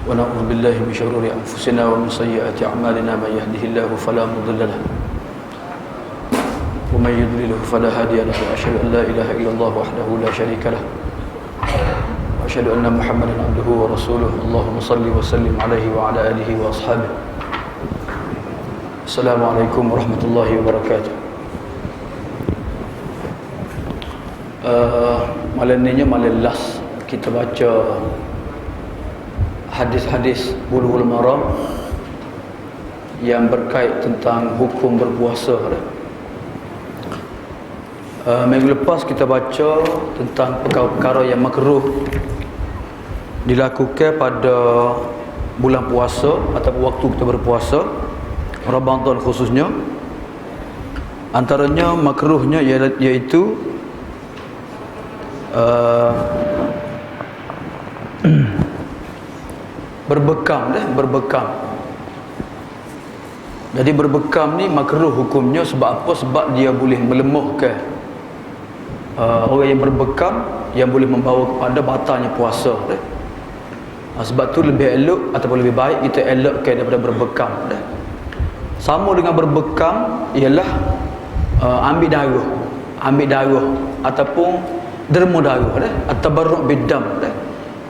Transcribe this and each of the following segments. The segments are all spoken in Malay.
ونعوذ بالله من شرور أنفسنا ومن سيئات أعمالنا من يهده الله فلا مضل له ومن يضلله فلا هادي له وأشهد أن لا إله إلا الله وحده لا شريك له وأشهد أن محمدا عبده ورسوله اللهم صل وسلم عليه وعلى آله وأصحابه. السلام عليكم ورحمة الله وبركاته. Malam ni malam last kita baca hadis-hadis Bulughul Maram yang berkait tentang hukum berpuasa. Minggu lepas kita baca tentang perkara-perkara yang makruh dilakukan pada bulan puasa atau waktu kita berpuasa, Ramadan khususnya. Antaranya makruhnya iaitu berbekam. Jadi berbekam ni makruh hukumnya. Sebab apa? Sebab dia boleh melemahkan orang yang berbekam, yang boleh membawa kepada batalnya puasa. Sebab tu lebih elok ataupun lebih baik kita elokkan daripada berbekam. Sama dengan berbekam ialah ambil darah ataupun derma darah, at-tabarruk bidam.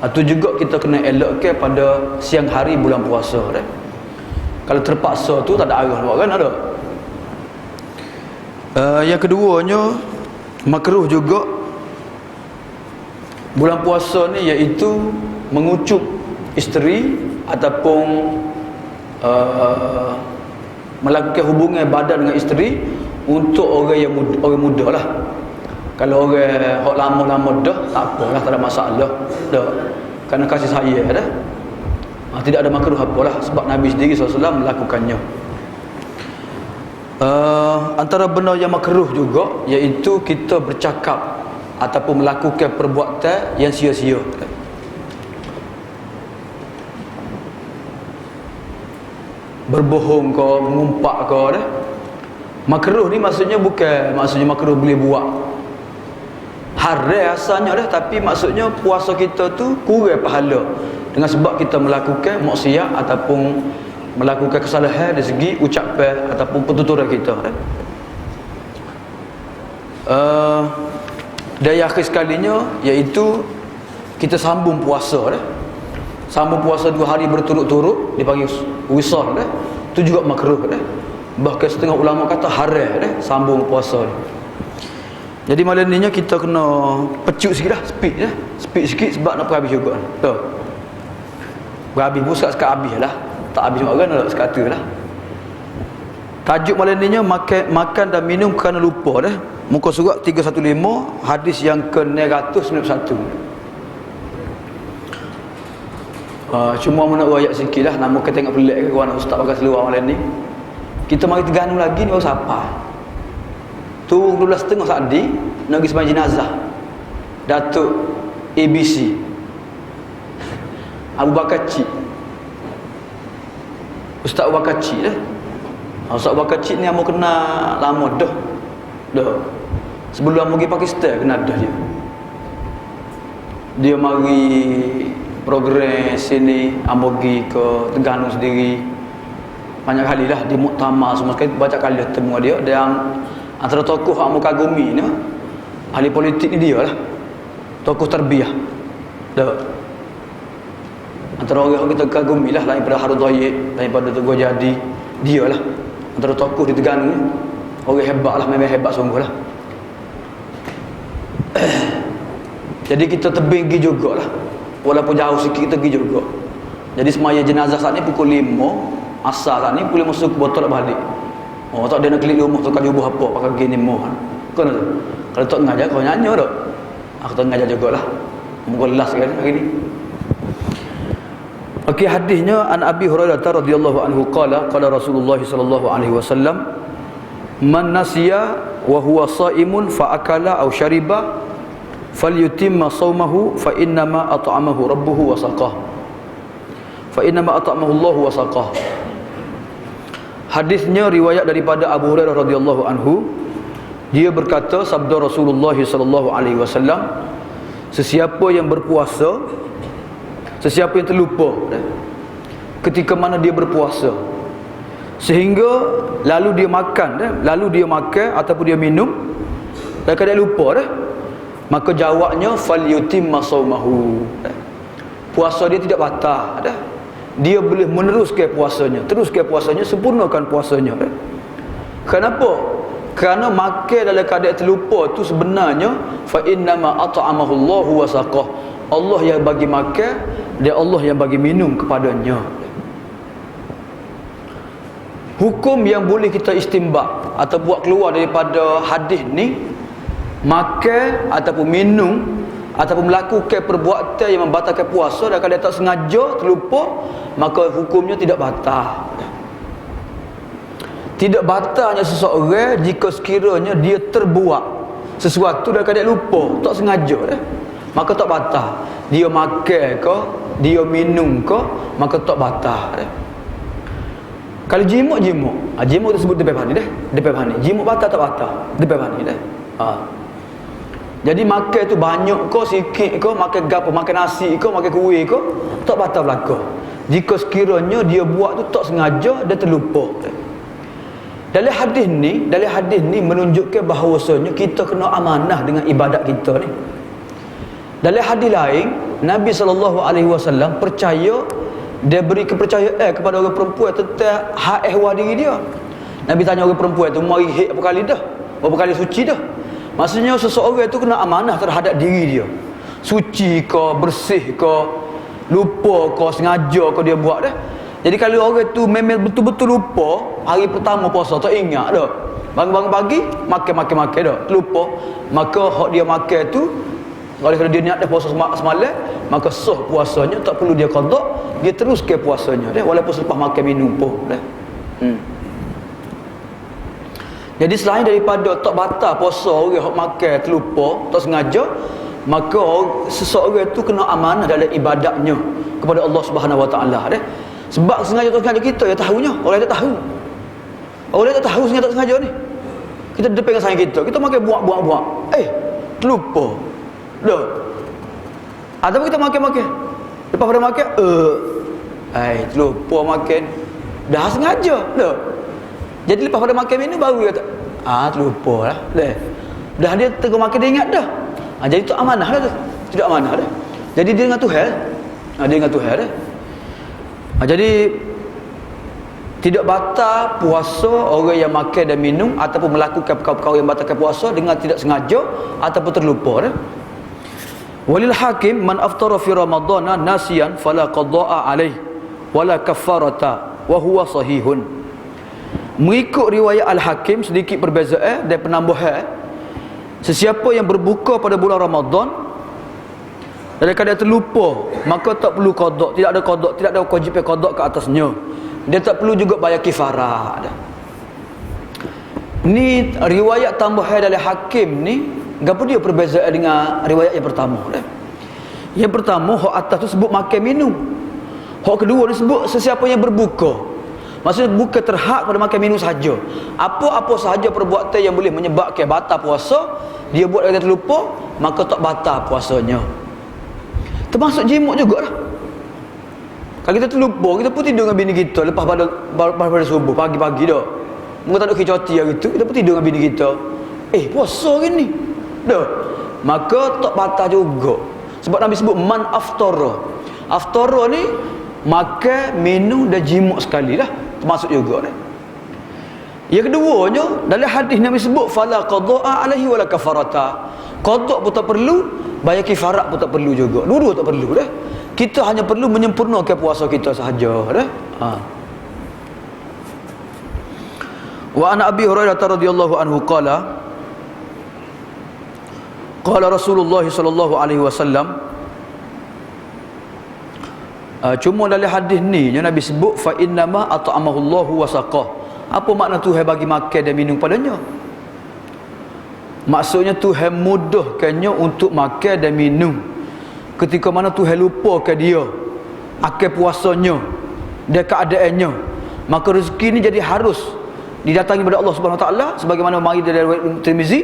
Itu juga kita kena elokkan pada siang hari bulan puasa. Kalau terpaksa tu tak ada arah kan ada. Yang keduanya makruh juga bulan puasa ni iaitu mengucup isteri ataupun melakukan hubungan badan dengan isteri untuk orang muda lah. Kalau orang hok lama-lama dah tak apalah, tak ada masalah dah, kerana kasih sayang dah. Tidak ada makruh apalah, sebab Nabi sendiri SAW melakukannya. Antara benda yang makruh juga iaitu kita bercakap ataupun melakukan perbuatan yang sia-sia. Berbohong ke, mengumpat ke dah. Makruh ni maksudnya bukan maksudnya makruh boleh buat haram asalnya dah, tapi maksudnya puasa kita tu kurang pahala dengan sebab kita melakukan maksiat ataupun melakukan kesalahan dari segi ucapan ataupun pertuturan kita. Dan yang akhir sekalinya iaitu kita sambung puasa sambung puasa 2 hari berturut-turut dipanggil wisal itu juga makruh bahkan setengah ulama kata haram sambung puasa ni. Jadi malam ni kita kena pecut sikit dah, speed sikit sebab nak habis juga. Habis pun sekat habis lah. Tak habis juga kan, sekata lah. Tajuk malam ni makan dan minum kerana lupa dah. Muka surat 315, hadis yang ke-991. Cuma nak rakyat sikit lah. Nama kita tengok pelik ke kawan ustaz pakai seluar malam ni. Kita mari Terengganu lagi ni baru siapa? Tu 12.30 Saadi nak pergi sembahyang jenazah Datuk ABC Abu Bakar Cik, Ustaz Abu Bakar Cik dah. Ustaz Abu Bakar Cik ni amo kenal lama dah. Sebelum amo pergi Pakistan kenal dah dia. Dia mari program sini, amo pergi ke Terengganu sendiri banyak kali lah di muktamar semua sekali, banyak kali bertemu dia. Dan antara tokoh yang aku kagumi ni, ahli politik ni dia lah, tokoh tarbiyah. Antara orang yang kita kagumi lah, daripada Harun Tayyib, daripada Teguh Jadi, dia lah antara tokoh di Terengganu ni. Orang hebat lah, memang hebat sungguh lah. Jadi kita tebing pergi jugalah, walaupun jauh sikit kita pergi juga. Jadi semaya jenazah saat ni pukul 5 asal saat ni, pukul 5 suku botol balik. Tak dia nak klik rumah tukar jubah apa pakai gini mohon. Kan tu. Kalau tak ngajar kau nyanyi dak. Aku tak ngajar jugalah. Muka last kan hari ni. Okey, hadisnya an Abi Hurairah radhiyallahu anhu qala Rasulullah sallallahu alaihi wasallam man nasiya wa huwa shaimun fa akala aw shariba falyutimma shaumahu fa innama at'amahu rabbuhu wa saqah. Fa innama at'amahu Allah wa saqah. Hadisnya riwayat daripada Abu Hurairah radhiyallahu anhu. Dia berkata, sabda Rasulullah sallallahu alaihi wasallam, sesiapa yang berpuasa Sesiapa yang terlupa ketika mana dia berpuasa, sehingga lalu dia makan ataupun dia minum dan kadang lupa maka jawabnya falyutimma saumahu. Puasa dia tidak batal dia boleh meneruskan puasanya, sempurnakan puasanya. Kenapa? Kerana makan dalam keadaan terlupa tu sebenarnya fa innama at'amahu Allah wa saqah. Allah yang bagi makan dan Allah yang bagi minum kepadanya. Hukum yang boleh kita istinbat atau buat keluar daripada hadis ni, makan ataupun minum ataupun melakukan perbuatan yang membatalkan puasa dan kalau tak sengaja terlupa, maka hukumnya tidak batal. Tidak batalnya seseorang jika sekiranya dia terbuat sesuatu dan kadang lupa, tak sengaja maka tak batal. Dia makan ke, dia minum ke, maka tak batal. Kalau jimuk tu sebut depan ni jimuk batal tak batal depan ni Jadi makan tu banyak ke sikit ke, makan gapo, makan nasi ke, makan kuih ke, tak batal berlaku jika sekiranya dia buat tu tak sengaja dan terlupa. Dalam hadis ni menunjukkan bahawasanya kita kena amanah dengan ibadat kita ni. Dalam hadis lain, Nabi SAW percaya, dia beri kepercayaan kepada orang perempuan tentang hak ehwal diri dia. Nabi tanya orang perempuan tu, mari hik berapa kali dah? Berapa kali suci dah? Maksudnya seseorang tu kena amanah terhadap diri dia. Suci ke, bersih ke, lupa ke, sengaja ke dia buat dah. Jadi kalau orang tu memang betul-betul lupa, hari pertama puasa tak ingat dah, bangun-bangun pagi makan dah, terlupa, maka hak dia makan tu, kalau dia niat dah puasa semalam, maka sah puasanya, tak perlu dia qada, dia teruskan puasanya dah, walaupun selepas makan minum pun dah. Jadi selain daripada tak batal puasa orang hak makan terlupa, tak sengaja, maka seseorang tu kena amanah dalam ibadatnya kepada Allah Subhanahu Wa Taala dah. Sebab sengaja tak sengaja kita yang tahunya, orang tak tahu. Orang tak tahu sengaja tak sengaja ni. Kita depan dengan sayang kita makan buang. Terlupa. Dah. Ataupun kita makan. Lepas pada makan, terlupa makan. Dah sengaja. Dah. Jadi lepas pada makan minum baru dia kata, terlupa lah. Dah dia tengah makan dia ingat dah. Jadi tu amanah lah tu. Tidak amanah dah. Jadi dia dengan Tuhan. Dia dengan Tuhan dah. Jadi tidak batal puasa orang yang makan dan minum ataupun melakukan perkara-perkara yang batalkan puasa dengan tidak sengaja ataupun terlupa. Walil hakim man aftara fi ramadhana nasiyan fala qada'a alaih wala kafarata wa huwa sahihun. Mengikut riwayat Al-Hakim sedikit perbezaan dan penambahan, sesiapa yang berbuka pada bulan Ramadan dan kadang terlupa, maka tak perlu qada, tidak ada kewajipan qada ke atasnya. Dia tak perlu juga bayar kifarah. Ni riwayat tambahan dari Hakim ni, gapo dia perbezaan dengan riwayat yang pertama dah. Yang pertama hak atas tu sebut makan minum. Hak kedua ni sebut sesiapa yang berbuka. Maksudnya bukan terhad pada makan minum saja. Apa-apa sahaja perbuatan yang boleh menyebabkan batal puasa, dia buat dia terlupa, maka tak batal puasanya. Termasuk jimuk juga lah. Kalau kita terlupa, kita pun tidur dengan bini kita lepas pada subuh, pagi-pagi dah. Mungkin tak ada kicoti hari tu, kita pun tidur dengan bini kita. Puasa hari ni. Dah. Maka tak batal juga. Sebab Nabi sebut man aftara. Aftara ni makan, minum dan jimuk sekali lah. Termasuk juga dah. Yang keduanya, dalam hadis Nabi sebut fala qada'a alaihi wala kafarata. Qada pun tak perlu, bayar kifarat pun tak perlu juga. Dua-dua tak perlu dah. Kita hanya perlu menyempurnakan puasa kita sahaja dah. Wa an Abi Hurairah radhiyallahu anhu qala Rasulullah sallallahu alaihi wasallam, cuma dalam hadis ni yang Nabi sebut fa innama at'amahu Allahu wa saqah. Apa makna Tuhan bagi makan dan minum padanya? Maksudnya Tuhan mudahkannya untuk makan dan minum ketika mana Tuhan lupakan dia akan puasanya dan keadaannya, maka rezeki ni jadi harus didatangi kepada Allah Subhanahu Wa Taala sebagaimana mari dari riwayat Tirmizi.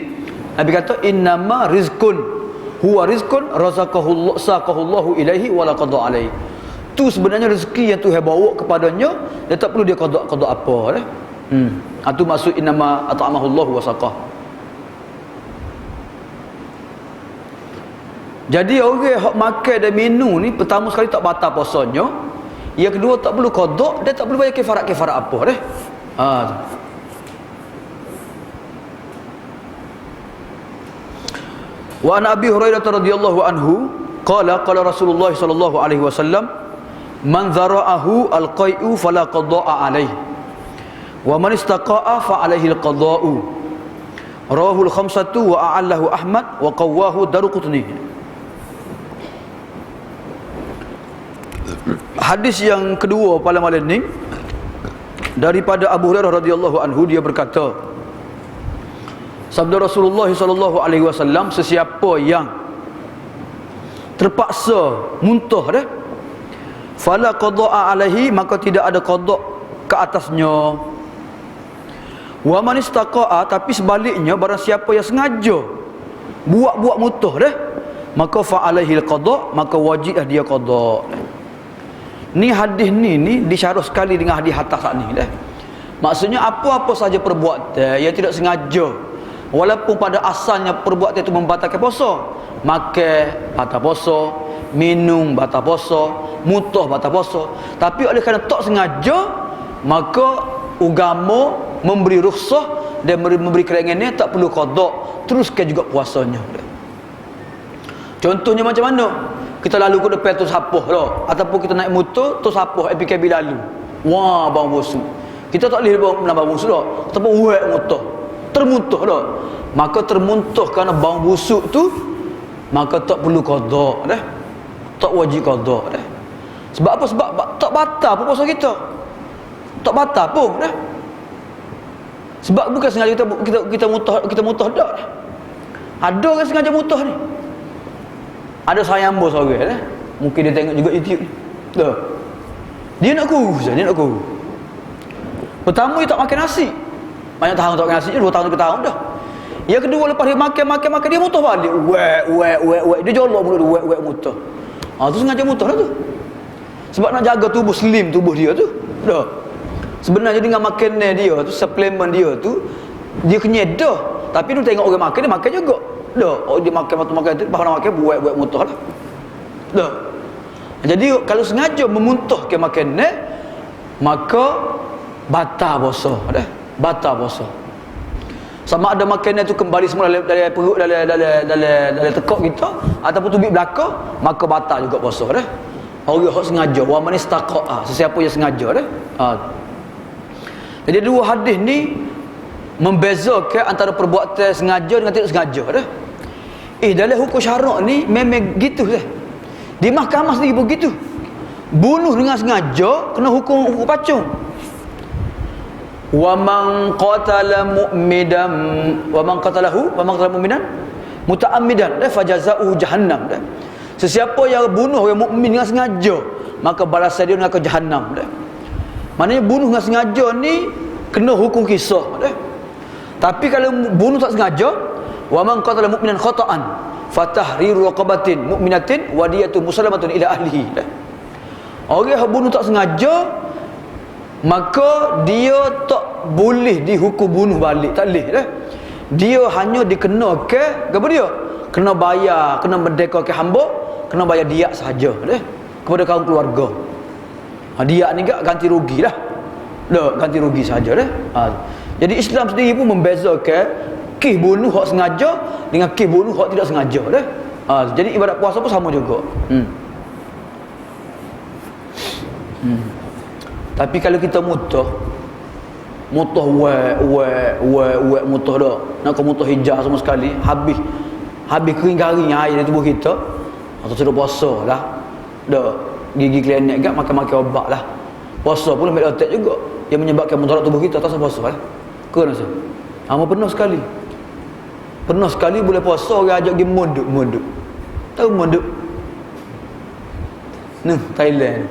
Nabi kata innama rizqun huwa rizqun razaqahullahu ilaihi wala qada alaihi. Tu sebenarnya rezeki yang Tuhan bawa kepadanya, dia tak perlu dia qada apa Itu maksud innama at'amahullahu wa saqah. Jadi orang yang makan dan minum ni, pertama sekali tak batal puasanya, yang kedua tak perlu qada, dia tak perlu bayar kafarat apa dah. Wa an Abi Hurairah radhiyallahu anhu qala Rasulullah sallallahu alaihi wasallam, man zara'ahu al-qai'u fala qada'a alaihi wa man istaqa'a fa alaihi al-qada'u. Rawahu al-khamsatu wa a'allahu Ahmad wa qawwahu Daruqutni. Hadis yang kedua pada malam ni daripada Abu Hurairah radhiyallahu anhu, dia berkata, sabda Rasulullah sallallahu alaihi wasallam, sesiapa yang terpaksa muntah dah, fala qada'a alaihi, maka tidak ada qada ke atasnya. Wa man istaqa'a, tapi sebaliknya barang siapa yang sengaja buat muntah dah, maka fa alaihi al-qada, maka wajiblah dia qada. Ni hadis ni disyarah sekali dengan hadis atas ni dah. Maksudnya apa-apa saja perbuatan yang tidak sengaja, walaupun pada asalnya perbuatan itu membatalkan puasa, makan batal puasa, minum batal puasa, muntah batal puasa, tapi oleh kerana tak sengaja, maka agama memberi rukhsah dan memberi keringanan, tak perlu qada, teruskan juga puasanya. Contohnya macam mana? Kita lalu ke depan tu sapuh dah, ataupun kita naik motor tu sapuh PKB lalu, wah bau busuk, kita tak boleh menambah busuk dah, ataupun uat motor termuntah dah, maka termuntah kerana bau busuk tu, maka tak perlu qada dah, tak wajib qada dah. Sebab apa? Sebab tak batal pun puasa kita, tak batal pun dah. Sebab bukan sengaja kita muntah dah. Ada orang sengaja muntah ni. Ada sayang bos orang dah, mungkin dia tengok juga YouTube ni dah, dia nak kurus, pertama dia tak makan nasi, banyak tahun tak makan nasi, 2 tahun 3 tahun dah. Yang kedua, lepas dia makan dia muntah balik, dia jolok mulut dia, muntah. Tu sengaja muntah dah tu, sebab nak jaga tubuh slim, tubuh dia tu dah. Sebenarnya dengan makanan dia tu, suplemen dia tu, dia kenyat dah, tapi dia tengok orang makan, dia makan juga dah. Dia makan tu, lepas nak makan buat muntah lah dah. Jadi kalau sengaja memuntahkan makanan, maka batal puasa dah, batal puasa. Sama ada makanan tu kembali semula dari perut, dalam tekak kita, ataupun tubik belakang, maka batal juga puasa dah. Orang yang sengaja, wa man istaqa'a, sesiapa yang sengaja dah. Jadi dua hadis ni membezakan antara perbuatan sengaja dengan tidak sengaja dah. Dalam hukum syarak ni memang gitu dah. Di mahkamah sendiri begitu. Bunuh dengan sengaja kena hukum pacung. Wa man qatala mu'minan muta'ammidan fa jazaohu jahannam dah. Sesiapa yang bunuh orang mukmin dengan sengaja, maka balasan dia neraka jahannam dah. Maknanya bunuh dengan sengaja ni kena hukum kisah dah. Tapi kalau bunuh tak sengaja, wa man qatala mu'minan khata'an fatahriru raqabatin mu'minatin wa diyatu musallamatun ila ahlihi dah. Orang yang bunuh tak sengaja, maka dia tak boleh dihukum bunuh balik, tak boleh dah. Dia hanya dikenakan apa dia? Kena bayar, kena merdekakan hamba, kena bayar diat sahaja dah kepada kaum keluarga. Diat ni ganti rugi lah. Dah, ganti rugi saja dah. Jadi Islam sendiri pun membezakan kes bunuh hak sengaja dengan kes bunuh hak tidak sengaja dah. Jadi ibadat puasa pun sama juga. Tapi kalau kita muntah muntah dah, nak ke muntah hijau sama sekali, habis kering-kering air di tubuh kita, atau sudah puasa lah dah, gigi klinik kan, makan obat lah, puasa pun ambil otak juga yang menyebabkan mudarat tubuh kita, tak puasa lah ke nasa. Pernah sekali boleh puasa, orang ajak pergi mondok. Tahu mondok? Thailand.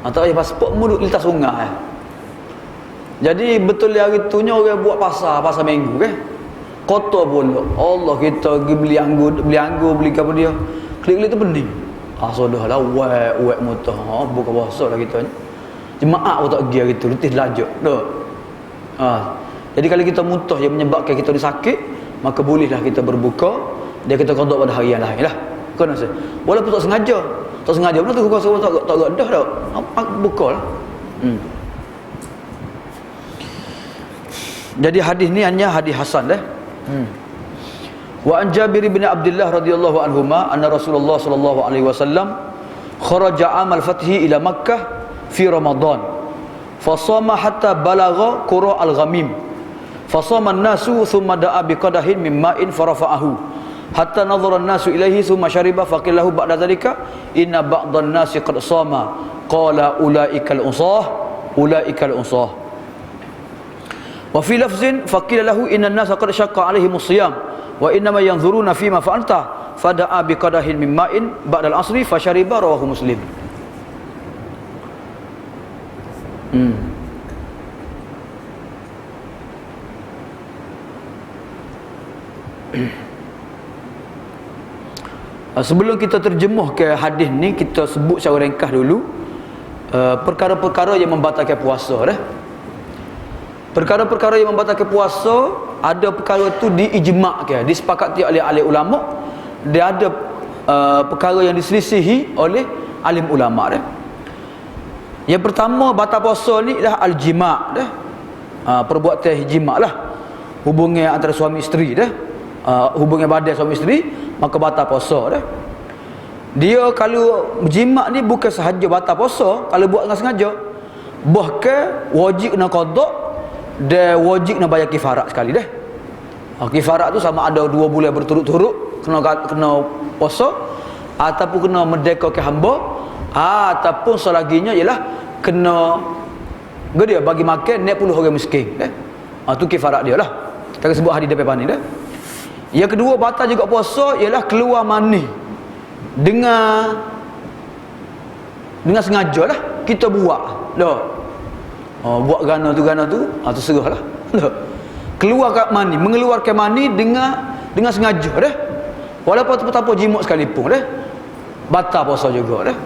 Atau ayah pasport mondok di atas sungai. Jadi betul hari tu nya orang buat pasar minggu kan. kotor pula. Allah, kita pergi beli anggur, beli apa dia. Klik-klik tu pening. Sudahlah wek mutah. Buka puasa lah kita ni. Jemaah pun tak pergi gitu, letih lajak. Dah. Jadi kalau kita muntah yang menyebabkan kita ni sakit, maka bolehlah kita berbuka, dia kita qada pada hari yang lain lah. Kena saya. Walaupun tak sengaja. Tak sengaja pun tu puasa tak dah dah. Buka lah. Jadi hadis ni hanya hadis hasan dah. Wa an Jabir bin Abdullah radhiyallahu anhuma anna Rasulullah sallallahu alaihi wasallam kharaja amal fathi ila Makkah fi Ramadan fasama hatta balagha qura al-ghamim fasama an-nasu thumma da'a bi qadahin min ma'in farafa'ahu hatta nadhara an-nasu ilaihi thumma shariba faqilahu ba'da dhalika inna ba'dhan nasi qad sama qala ulaikal usah wa fi lafzin faqila lahu inna an-nasa qad shaqqa alaihim as-siyam wa inna ma yanzuruna fima fa'alta fada'a bi qadahin min ma'in ba'da al-'asri fashariba rawahu Muslim. Sebelum kita terjemuh ke hadis ni, kita sebut secara ringkas dulu perkara-perkara yang membatalkan puasa dah. Perkara-perkara yang membatalkan puasa, ada perkara tu diijma' ke, disepakati oleh ahli ulama, dia ada perkara yang diselisihi oleh alim ulama dah. Yang pertama batal puasa ni dah al-jima' dah. Perbuatan jima' lah. Hubungan antara suami isteri dah. Hubungan badan suami isteri, maka batal puasa dah. Dia kalau jima' ni bukan sahaja batal puasa kalau buat dengan sengaja, bahkan wajib kena qada dan wajib kena bayar kifarat sekali dah. Kifarat tu sama ada 2 bulan berturut-turut kena puasa, ataupun kena merdekakan hamba, ataupun selaginya ialah kena dia bagi makan 60 orang miskin tu kifarat dia lah. Kita sebut hadis depan ni dah. Yang kedua batal juga puasa ialah keluar mani dengan sengaja lah kita buat dah. Buat gana tu terserah lah dah. Keluar kat mani, mengeluarkan mani dengan sengaja dah. Walaupun tanpa jimuk sekalipun dah, batal puasa juga dah.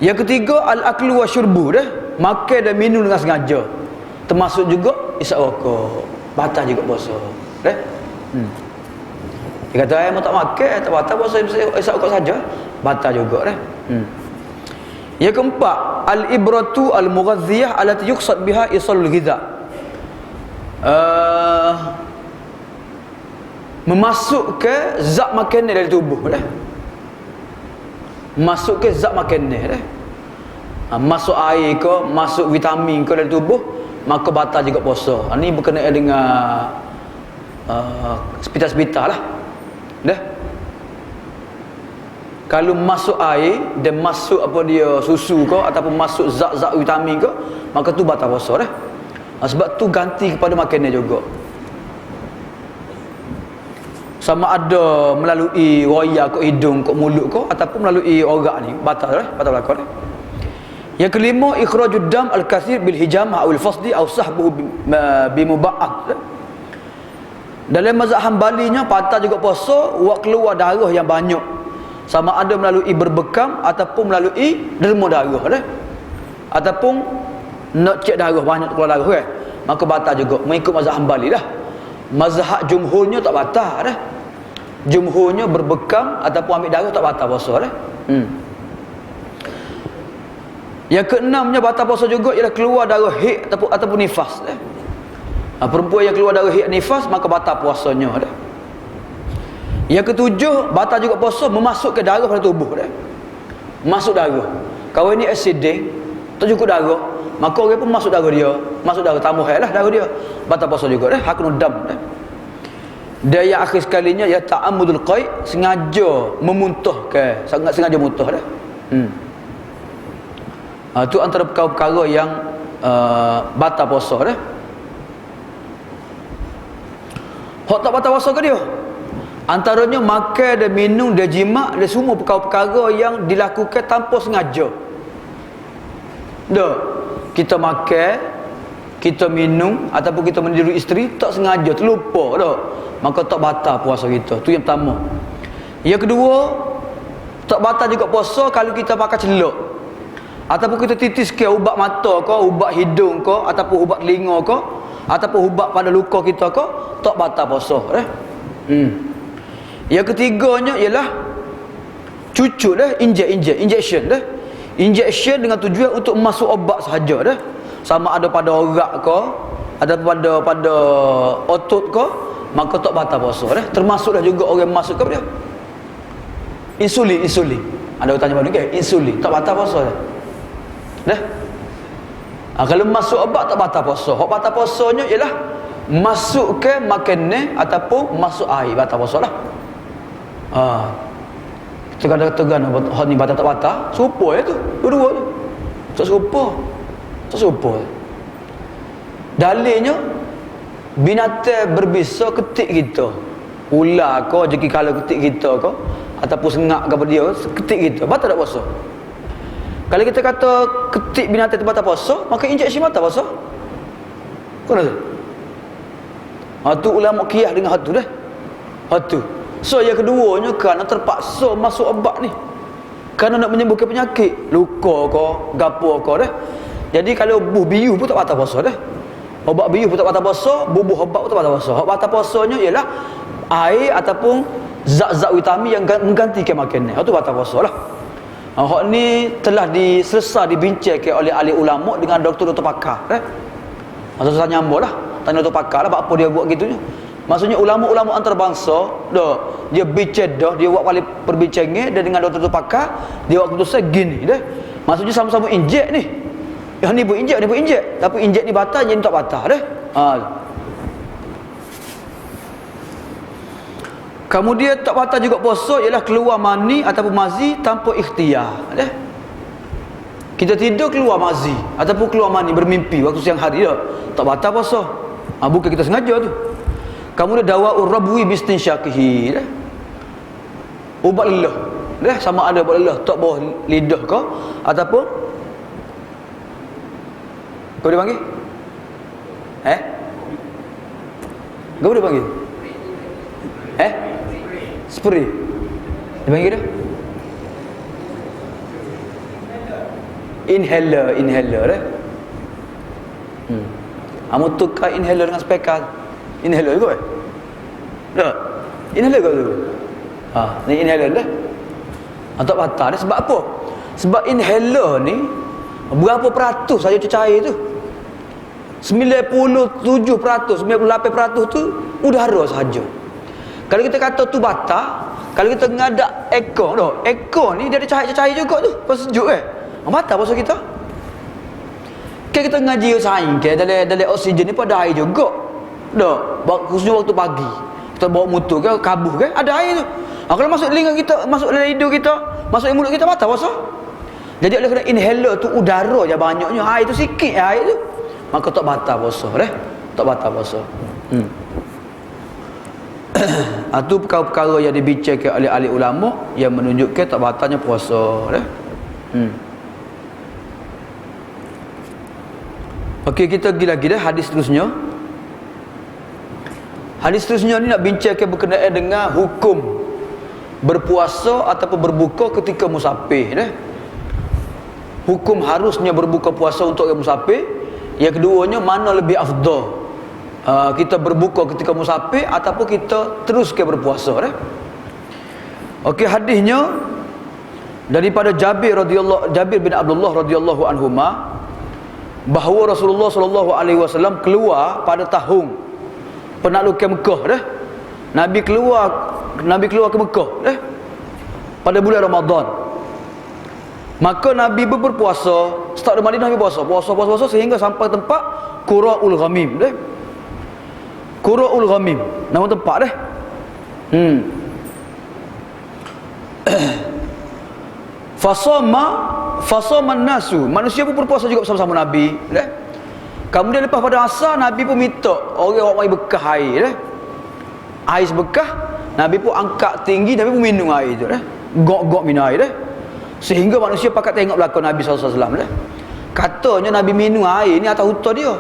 Yang ketiga al-aklu wa syurbu dah, makan dan minum dengan sengaja, termasuk juga isap rokok, batal juga puasa dah. Dia kata ayam tak makan tak batal puasa, isap rokok saja, batal juga dah. Yang keempat al-ibratu al-mughadhiyah allati yuqsad biha isalul ghidha, memasuk ke zat makanan dari tubuh dah. Masuk ke zat makanan dah. Masuk air ke, masuk vitamin ke dari tubuh, maka batal juga puasa. Ini berkenaan dengan spital-spital lah dah. Kalau masuk air dan masuk apa dia susu ke, ataupun masuk zat-zat vitamin ke, maka tu batal puasa dah. Sebab tu ganti kepada makanan juga. Sama ada melalui roya ke hidung ke mulut ke, ataupun melalui organ ni, batal berlaku dah. Yang kelima ikhrajud dam al-kathir bil hijamah aw al-fasdi aw sahbuhu bi muba'at. Dalam mazhab Hambalinya batal juga puasa buat keluar darah yang banyak, sama ada melalui berbekam ataupun melalui derma darah dah, ataupun nak cek darah banyak keluar darah kan, maka batal juga mengikut mazhab Hambali lah. Mazhab jumhurnya tak batal dah. Jumhurnya berbekam ataupun ambil darah tak batal puasa dah. Yang keenamnya batal puasa juga ialah keluar darah haid ataupun nifas dah. Perempuan yang keluar darah haid nifas, maka batal puasanya dah. Yang ketujuh batal juga puasa memasukkan darah pada tubuh dah. Masuk darah. Kalau ini acidic, tak cukup darah, maka orang pun masuk darah dia, masuk darah tambah haid lah darah dia, batal puasa juga dah. Hakun dam dah. Dan yang akhir sekalinya ya ta'ammudul qai', sengaja memuntahkan, sengaja muntah dah. Itu antara perkara-perkara yang batal puasa dah. Hak tak batal puasa ke dia? Antaranya makan dan minum dan jima' dan semua perkara-perkara yang dilakukan tanpa sengaja. Dah, kita makan, kita minum ataupun kita meniru isteri tak sengaja, terlupa dah, maka tak batal puasa kita. Tu yang pertama. Yang kedua, tak batal juga puasa kalau kita pakai celok ataupun kita titis ke ubat mata ke, ubat hidung ke, ataupun ubat telinga ke, ataupun ubat pada luka kita ke, tak batal puasa dah. Yang ketiganya ialah cucuk dah, injection dah. Injection dengan tujuan untuk masuk obat sahaja dah. Sama ada pada orak ke, ada pada otot ke, maka tak batal puasa dah. Termasuklah juga orang masuk ke dia insulin. Ada tanya pada ke insulin tak batal puasa dah. Kalau masuk obat tak batal puasa. Hak batal puasanya ialah masuk ke makanan ataupun masuk air, batal puasa lah. Kita kata-kata hak ni batal tak batal, serupa tu, dua-dua tu. Tak serupa. Dalilnya binatang berbisa ketik kita. Ular ke, jeki kala ketik kita ke, ataupun sengak kepada dia, ketik kita, batal tak puasa. Kalau kita kata ketik binatang tu batal puasa, maka injeksi batal puasa. Kau rasa? Tu ulama qiyas dengan hatu dah. Hatu. So yang keduanya kerana terpaksa masuk obat ni, kerana nak menyembuhkan penyakit, luka ke, gapo ke dah. Jadi kalau buh biuh pun tak batal puasa dah. Obat biuh pun tak batal puasa, bubuh obat pun tak batal puasa. Hak batal puasanya ialah air ataupun zat-zat vitamin yang menggantikan makanan. Hak tu batal puasa lah. Hak ni telah dibincangkan oleh ahli ulama dengan doktor-doktor pakar dah. Maksud saya nyambung lah, tanya doktor pakar lah apa dia buat gitunya. Maksudnya ulama-ulama antarabangsa dah, dia bincang dah, dia buat balik perbincangan dan dengan doktor pakar, dia buat keputusan gini dah. Maksudnya sama-sama injek ni. Yang ni pun injek, tapi injek ni batal, yang ni tak batal dah. Kemudian tak batal juga puasa ialah keluar mani ataupun mazi tanpa ikhtiar dah. Kita tidur keluar mazi ataupun keluar mani bermimpi waktu siang hari dah, tak batal puasa. Bukan kita sengaja tu. Kemudian dawa'ur rabwi bistinsyaqihi dah. Ubat lelah dah, sama ada ubat lelah tak bawah lidah ke ataupun kau dia panggil kau dia panggil spray dia panggil dah inhaler dah. Kamu tukar inhaler dengan spekal. Inhaler kot dah. Inhaler kot tu. Ni inhaler dah. Tak batal dah. Sebab apa? Sebab inhaler ni berapa peratus saja cair tu? 97%, 98% tu udara sahaja. Kalau kita kata tu batal, kalau kita ngadak ekor dah, ekor ni dia ada cair-cair juga tu, pas sejuk batal pasal kita. Kita ngaji sains ke dalam oksigen ni pada air juga. Dah, khususnya waktu pagi. Kita bawa motor ke, kabuh ke, ada air tu. Kalau masuk telinga kita, masuk dalam hidung kita, masuk dalam mulut kita, batal puasa. Jadi oleh kerana inhaler tu udara je banyaknya, air tu sikit air tu, maka tak batal puasa dah. Tak batal puasa. Itu perkara-perkara yang dibincangkan oleh ahli ulama yang menunjukkan tak batalnya puasa dah. Okey, kita pergi lagi dah hadis seterusnya. Hadis seterusnya ni nak bincangkan berkenaan dengan hukum berpuasa ataupun berbuka ketika musafir dah. Hukum harusnya berbuka puasa untuk orang musafir. Yang keduanya, mana lebih afdal, kita berbuka ketika musafir ataupun kita teruskan berpuasa dah. Okey, hadisnya daripada Jabir bin Abdullah radhiyallahu anhuma, bahawa Rasulullah sallallahu alaihi wasallam keluar pada tahun penaklukan Mekah dah. Nabi keluar ke Mekah dah pada bulan Ramadan. Maka Nabi berpuasa, start dari Madinah Nabi puasa sehingga sampai tempat Qura'ul Ghamim dah. Qura'ul Ghamim nama tempat dah. Fasama nasu, manusia pun berpuasa juga bersama-sama Nabi dah. Kemudian lepas pada asar, Nabi pun minta orang mai bekah air dah. Air sebekah, Nabi pun angkat tinggi, Nabi pun minum air tu dah. Gok-gok minum air dah. Sehingga manusia pakat tengok belakang Nabi SAW dah. Katanya Nabi minum air ni atas hutan dia.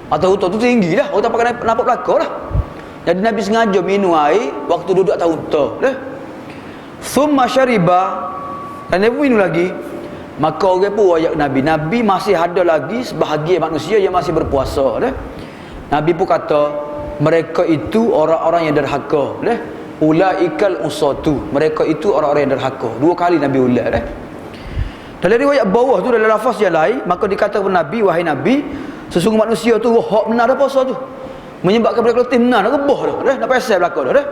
Atau hutan tu tinggi dah, orang tak pakai nampak belakang lah. Jadi Nabi sengaja minum air waktu duduk atas unta dah. Thumma syariba, dan Nabi minum lagi. Maka orang pun wayak Nabi masih ada lagi sebahagian manusia yang masih berpuasa dah. Nabi pun kata, mereka itu orang-orang yang derhaka dah. Ulaikal usatu, mereka itu orang-orang yang derhaka. 2 kali Nabi ulang dah. Dalam riwayat bawah tu, dalam lafaz yang lain, maka dikatakan Nabi, wahai Nabi, sesungguh manusia tu hak benar dah puasa tu, menyebabkan mereka letih benar dah, rebah dah, nak pasal belakang dah.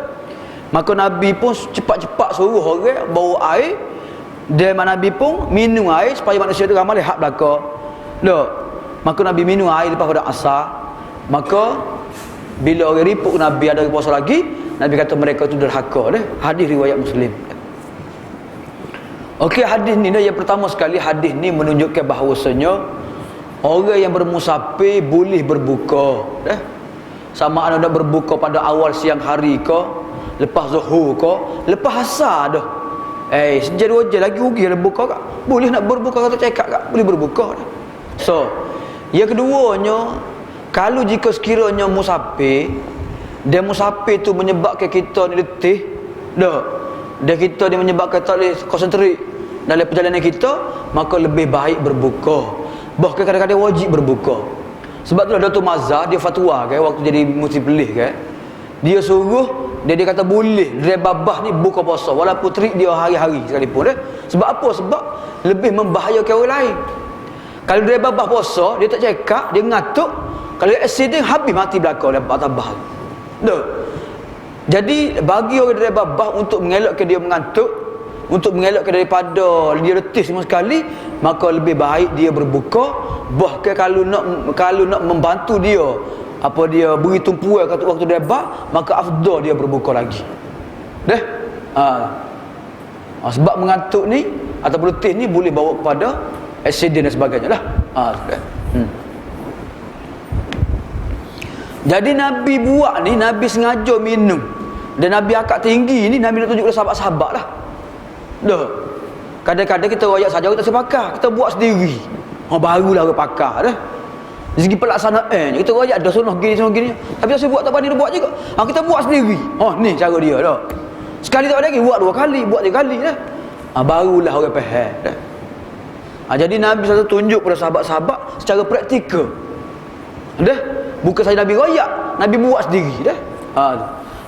Maka Nabi pun cepat-cepat suruh orang bawa air, dan Nabi pun minum air supaya manusia tu ramai lihat belakang. Dah. Maka Nabi minum air lepas pada asar. Maka bila orang ripuk Nabi ada puasa lagi, Nabi kata mereka tu derhaka dah. Hadis riwayat Muslim. Okey, hadis ni dah yang pertama sekali, hadis ni menunjukkan bahawasanya orang yang bermusafir boleh berbuka dah. Sama ada nak berbuka pada awal siang hari ke, lepas zuhur ke, lepas asar dah. Sejak 2 jam lagi rugi dah buka kak. Boleh nak berbuka kata cekak kak, boleh berbuka dah. So, yang keduanya, kalau jika sekiranya musafir, dan musafir tu menyebabkan kita ni letih dah, dan kita ni menyebabkan tak boleh konsentrate dalam perjalanan kita, maka lebih baik berbuka. Bahkan kadang-kadang wajib berbuka. Sebab tu Datuk Mazhar dia fatwa kan, waktu jadi mufti pelih kan, dia suruh, dia kata boleh babah ni buka puasa walaupun terik dia hari-hari sekalipun. Sebab apa? Sebab lebih membahayakan orang lain. Kalau babah puasa, dia tak cekak, dia ngatuk, kalau accident habis mati belakang dapat tabah. Dah. Jadi bagi orang babah untuk mengelakkan dia mengantuk, untuk mengelakkan daripada dia letih semua sekali, maka lebih baik dia berbuka. Bahkan kalau nak membantu dia, dia beri tumpuan waktu dia bak, maka afdal dia berbuka lagi. Dah. Sebab mengantuk ni atau letih ni boleh bawa kepada accident dan sebagainya lah. Jadi Nabi buat ni, Nabi sengaja minum, dan Nabi akak tinggi ni, Nabi nak tunjuk kepada sahabat-sahabat lah. Dah. Kadang-kadang kita royak saja, kita tak sepakar, kita buat sendiri. Barulah orang pakar dah. Dari segi pelaksanaan, kita royak ada sunnah gini. Tapi saya buat tak pandai dia buat juga. Kita buat sendiri. Ni cara dia dah. Sekali tak ada lagi, buat 2 kali, buat 3 kali dah. Barulah orang faham dah. Jadi Nabi satu tunjuk pada sahabat-sahabat secara praktikal. Dah. Bukan saya Nabi royak, Nabi buat sendiri dah.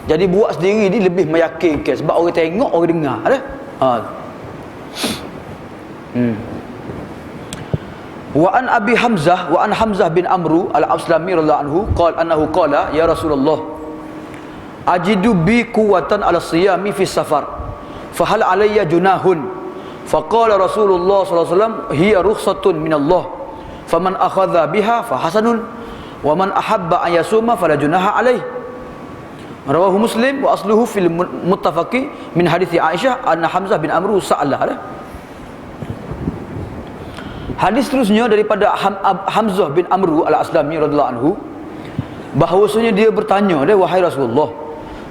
Jadi buat sendiri ni lebih meyakinkan, sebab orang tengok, orang dengar dah. Wa an Abi Hamzah, wa an Hamzah bin Amru al-Aslami radhiyallahu anhu annahu qala ya Rasulullah ajidu bi quwwatan ala siyami fi safar fa hal alayya junahun faqala Rasulullah sallallahu alaihi wasallam hiya rukhsatun min Allah faman akhadha biha fa hasanun wa man ahabba an yasuma fala junaha alaihi. Rawahu Muslim wa asluhu fil muttafaqi min hadits Aisyah anna Hamzah bin Amru sa'ala. Hadis seterusnya daripada Hamzah bin Amru al-Aslami radhiyallahu anhu, bahawasanya dia bertanya, wahai Rasulullah,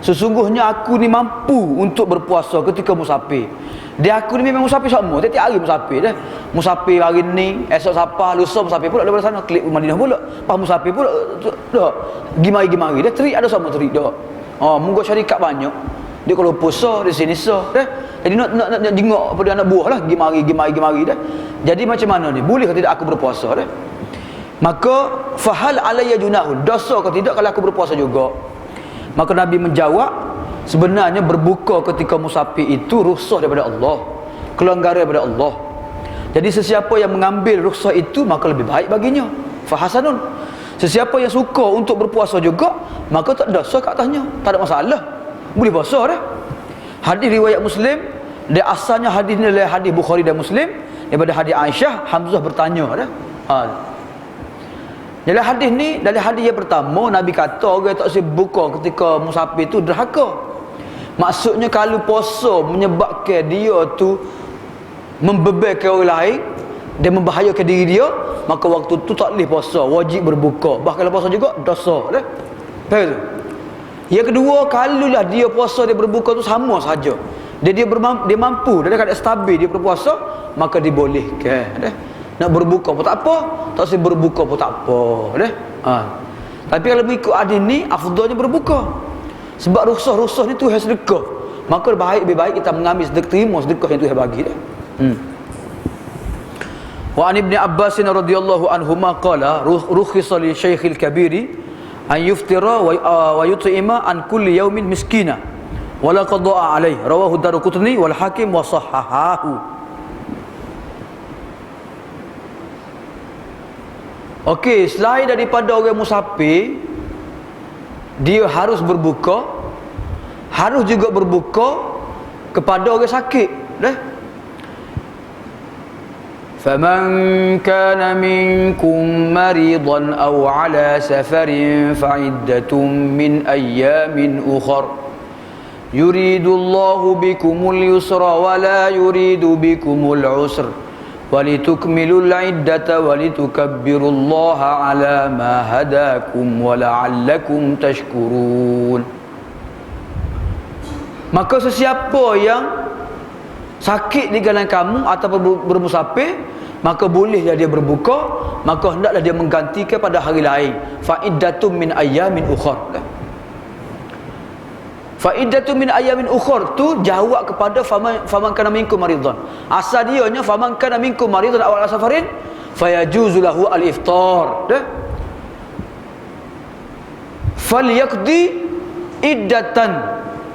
sesungguhnya aku ni mampu untuk berpuasa ketika musafir. Dia aku ni memang musafir semua, tiap hari musafir dah. Musafir hari ni, esok Sabah, lusa musafir pula daripada sana, klik Madinah pula, pas musafir pula dah. Gimari-gimari dah, terik ada sama terik dah. Munggu syarikat banyak. Dia kalau puasa di sini dah. Jadi nak jenguk pada anak buah lah, gimari dah. Jadi macam mana ni? Boleh ke tidak aku berpuasa dah? Maka fahal alayya junahun, dosa ke tidak kalau aku berpuasa juga? Maka Nabi menjawab, sebenarnya berbuka ketika musafir itu rukhsah daripada Allah, kelonggaran daripada Allah. Jadi sesiapa yang mengambil rukhsah itu, maka lebih baik baginya. Fahasanun. Sesiapa yang suka untuk berpuasa juga, maka tak ada dosa kat atasnya, tak ada masalah, boleh puasa dah. Hadis riwayat Muslim, dia asalnya hadis ni adalah hadis Bukhari dan Muslim, daripada hadis Aisyah. Hamzah bertanya dah. Dalam hadis ni, dalam hadis yang pertama, Nabi kata orang tak boleh buka ketika musafir tu derhaka. Maksudnya kalau puasa menyebabkan dia tu membebankan orang lain dan membahayakan diri dia, maka waktu tu tak boleh puasa, wajib berbuka. Bahkan kalau puasa juga dosa dah. Faham tu? Yang kedua, kalaulah dia puasa dia berbuka tu sama saja, dia mampu, dia kadang stabil dia berpuasa, maka dibolehkan dah. Nak berbuka pun tak apa, tak usah berbuka pun tak apa dah. Tapi kalau ikut hadis ni, afdalnya berbuka. Sebab rukhsah-rukhsah ni Tuhan sedekah. Maka lebih baik kita mengambil sedekah, terima sedekah yang Tuhan bagi dah. Wa an Ibn Abbas radhiyallahu anhuma qala rukhisa li syaikhil kabiri an yuftira wa yut'ima an kulli yawmin miskina wa la qada'a alayh. Rawahu Daruqutni wal Hakim wa sahahahu. Okey, selain daripada orang musafir, dia harus berbuka, harus juga berbuka kepada orang sakit, dah. فَمَنْ كَانَ مِنْكُمْ مَرِيضًا أَوْ عَلَى سَفَرٍ فَعِدَّةٌ مِنْ أَيَّامٍ أُخَرَ يُرِيدُ اللَّهُ بِكُمُ الْيُسْرَ وَلَا يُرِيدُ بِكُمُ الْعُسْرَ وَلِتُكْمِلُوا الْعِدَّةَ وَلِتُكَبِّرُوا اللَّهَ عَلَى مَا هَدَاكُمْ وَلَعَلَّكُمْ تَشْكُرُونَ. Maka sesiapa yang sakit di kalangan kamu atau bermusafir, maka bolehlah dia berbuka, maka hendaklah dia menggantikan pada hari lain. Fa'iddatum min ayyamin ukhar. Fa'iddatum min ayyamin ukhar tu jawab kepada faman kana minkum maridan. Asal dianya faman kana minkum maridan aw ala safarin fayajuzu lahu al-iftar. Dah. Falyaqdi iddatan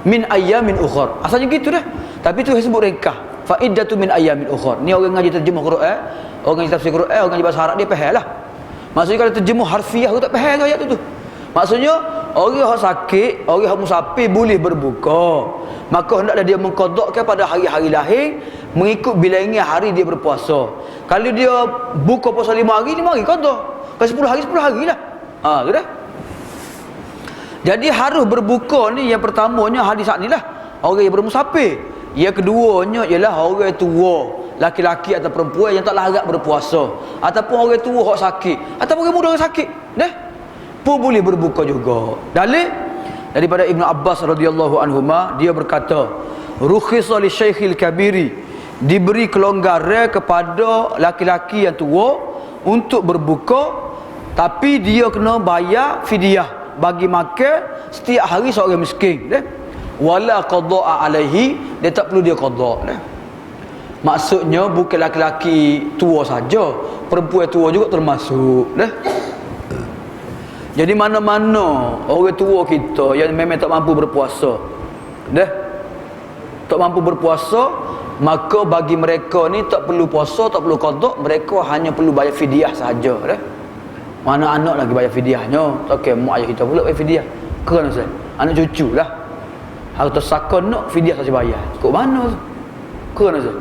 min ayyamin ukhar. Asalnya gitu dah. Tapi tu sebut rekah. Fa'iddatu min ayyamin ukhar. Ni orang ngaji terjemah Quran, orang ngaji tafsir Quran, orang ngaji bahasa Arab dia faham lah. Maksudnya kalau terjemah harfiah tu tak faham ayat tu. Maksudnya orang yang sakit, orang yang musafir boleh berbuka. Maka hendaklah dia mengqadakkan pada hari-hari lahir mengikut bilangan hari dia berpuasa. Kalau dia buka puasa 5 hari, 5 hari qada. Kalau 10 hari, 10 hari lah. Tu dah. Jadi harus berbuka ni yang pertamanya hadis ni lah. Orang yang bermusafir. Yang keduanya ialah orang tua, laki-laki atau perempuan yang tak larat berpuasa, ataupun orang tua hak sakit, ataupun orang muda orang sakit, dah pun boleh berbuka juga. Dalil daripada Ibn Abbas radhiyallahu anhuma, dia berkata rukhisa li syaikhil kabiri, diberi kelonggaran kepada laki-laki yang tua untuk berbuka, tapi dia kena bayar fidyah, bagi makan setiap hari seorang miskin, dah. Wala qada'a alaihi, dia tak perlu dia qada', dah. Maksudnya bukan laki-laki tua saja, perempuan tua juga termasuk, dah. Jadi mana-mana orang tua kita yang memang tak mampu berpuasa, dah, tak mampu berpuasa, maka bagi mereka ni tak perlu puasa, tak perlu qada', mereka hanya perlu bayar fidyah saja, dah. Mana anak lagi bayar fidyahnya? Okey, mak ayah kita pula bayar fidyah. Kerana Ustaz, anak cucu lah harta sakon nak fidyah tak bayar. Kok mana tu? Kerana Ustaz.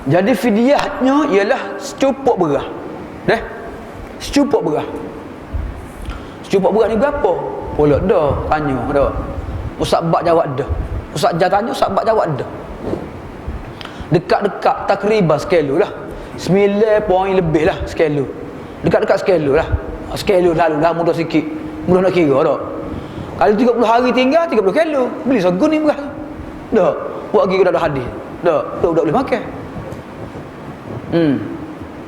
Jadi fidyahnya ialah secupuk berah. Dah. Secupuk berah. Secupuk berah ni berapa? Pula dah tanya dah. Ustaz bak jawab dah. Ustaz Jah tanya, Ustaz bak jawab dah. Dekat-dekat takriban sekilo lah. 9 poin lebih lah sekilo. Dekat-dekat sekilo lah. Sekilo lalu dah mudah sikit. Mudah nak kira dah. Kalau 30 hari tinggal 30 kilo. Beli segun ni beras. Dah. Buat lagi dah ada hadis. Dah. Dah boleh makan.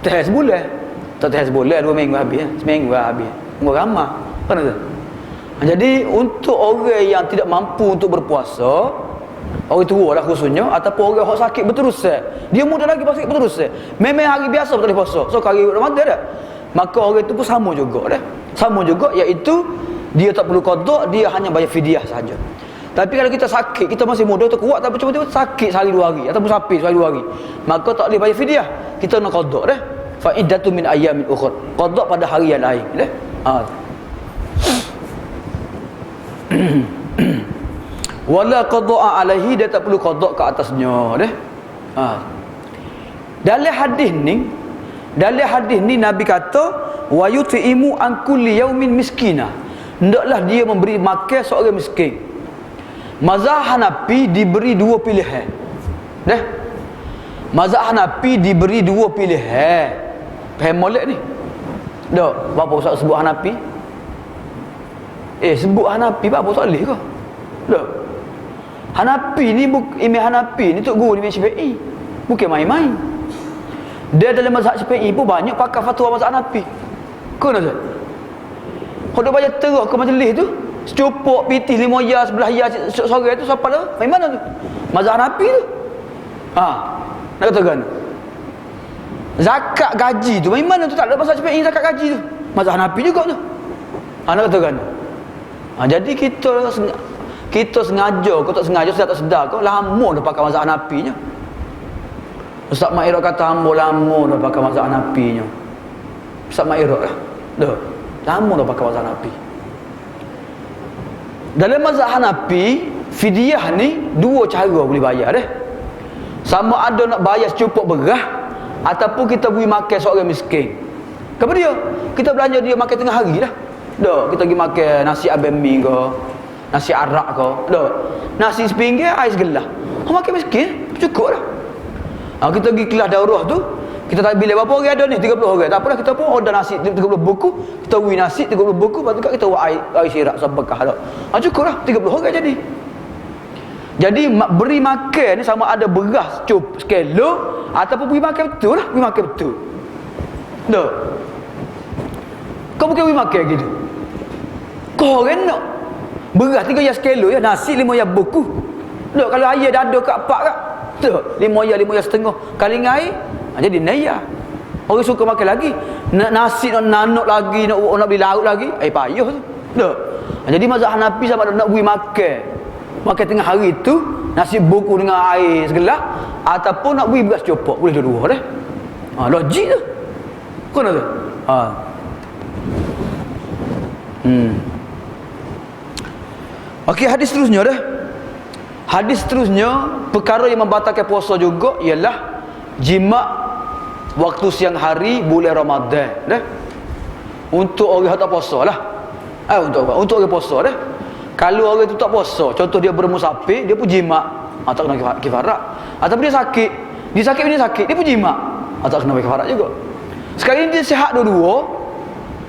Teh sebulan. Tak teh sebulan 2 minggu habis. Seminggu habis. Tunggu ramah. Kan tu? Jadi untuk orang yang tidak mampu untuk berpuasa, orang tua lah khususnya, ataupun orang yang sakit berterusan, dia muda lagi sakit berterusan, memang hari biasa tak boleh puasa. So hari Ramadan dah. Maka orang itu pun sama juga dah. Sama juga, iaitu dia tak perlu qada', dia hanya bayar fidyah saja. Tapi kalau kita sakit, kita masih muda, kita kuat, tapi cuma sakit sehari 2 hari atau musafir sehari 2 hari, maka tak boleh bayar fidyah. Kita nak qada' dah. Fa'iddatu min ayyamin ukhra. Qada' pada hari yang lain dah. Wala qada'a alaihi, dia tak perlu qada' ke atasnya dah. Dalam hadis ni Nabi kata wa yut'imu an kulli yaumin miskina, hendaklah dia memberi makan seorang miskin. Mazhab Hanafi diberi 2 pilihan, dah. Mazhab Hanafi diberi 2 pilihan. Faham molek ni? Dak, berapa ustaz sebut Hanafi? Sebut Hanafi apa soleh ke? Dak. Hanafi ni Imam Hanafi ni tok guru Imam Syafi'i. Bukan main-main. Dia dalam mazhab Syafi'i pun banyak pakar fatwa mazhab Hanafi. Kena tak? Kau dah bayar teruk ke majlis tu, secupuk pitih 5 ya, 11 ya sore tu siapa tu? Main mana tu? Mazhab Hanafi tu. Nak katakan zakat gaji tu main mana tu? Tak ada pasal CPI zakat gaji tu. Mazhab Hanafi juga tu. Nak katakan. Jadi kita sengaja, kau tak sengaja, sedar tak sedar kau lama dah pakai mazhab Hanafinya. Ustaz Mairok kata hamba lama dah pakai mazhab Hanafinya. Ustaz Mairok lah. Dah. Lama dah pakai mazhab Hanafi. Dalam mazhab Hanafi, fidyah ni 2 cara boleh bayar dah. Sama ada nak bayar secukup berah ataupun kita beri makan seorang miskin. Kenapa dia? Kita belanja dia makan tengah hari dah. Dah, kita pergi makan nasi abang mi ke, nasi arak ke, dah. Nasi sepinggir, air segelas. Makan miskin, cukup dah. Kita pergi kelas daurah tu, kita tak bila berapa orang ada ni, 30 orang. Tak apalah, kita pun order nasi 30 buku, kita beri nasi 30 buku, lepas tu kita buat air sirap sebekah dah. Cukup dah, 30 orang jadi. Jadi beri makan ni sama ada beras sekilo ataupun beri makan betul lah, beri makan betul. Dah. Kau bukan beri makan gitu. Kau orang nak beras 3 ya sekilo ya, nasi 5 ya buku. Dah, kalau air dah ada kat 4 kat. Tuh, 5 ya setengah. Kali dengan air, jadi naya. Orang suka makan lagi. Nasi nak nanuk lagi, nak beli lauk lagi, payah tu. Dah. Jadi mazhab Hanafi sama ada nak beri makan tengah hari tu nasi buku dengan air segelas ataupun nak beri beras copok, boleh dua-dua dah. Logik tu. Kau nak tu? Okey, hadis seterusnya dah. Hadis seterusnya, perkara yang membatalkan puasa juga ialah jima' waktu siang hari bulan Ramadan dah. Untuk orang yang tak puasa lah. Untuk orang puasa dah. Kalau orang tu tak puasa, contoh dia bermusafir, dia pun jima', tak kena kifarat. Ataupun dia sakit, dia pun jima', tak kena kifarat juga. Sekali ni dia sihat dua-dua,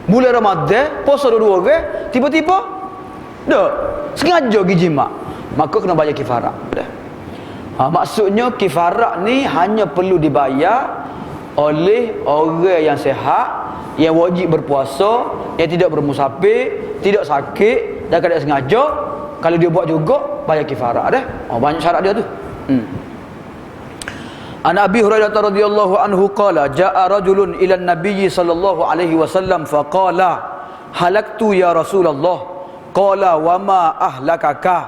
bulan Ramadan, puasa dua-dua orang, tiba-tiba dah sengaja pergi jima', maka kena bayar kifarat dah. Maksudnya kifarat ni hanya perlu dibayar oleh orang yang sihat, yang wajib berpuasa, yang tidak bermusafir, tidak sakit dan tidak sengaja. Kalau dia buat juga, bayar kifarat dah. Banyak syarat dia tu. An Abi Hurairah radhiyallahu anhu qala jaa rajulun ila an-nabiy sallallahu alaihi wasallam faqala halaktu ya Rasulullah. Qala wa ma ahlakaka?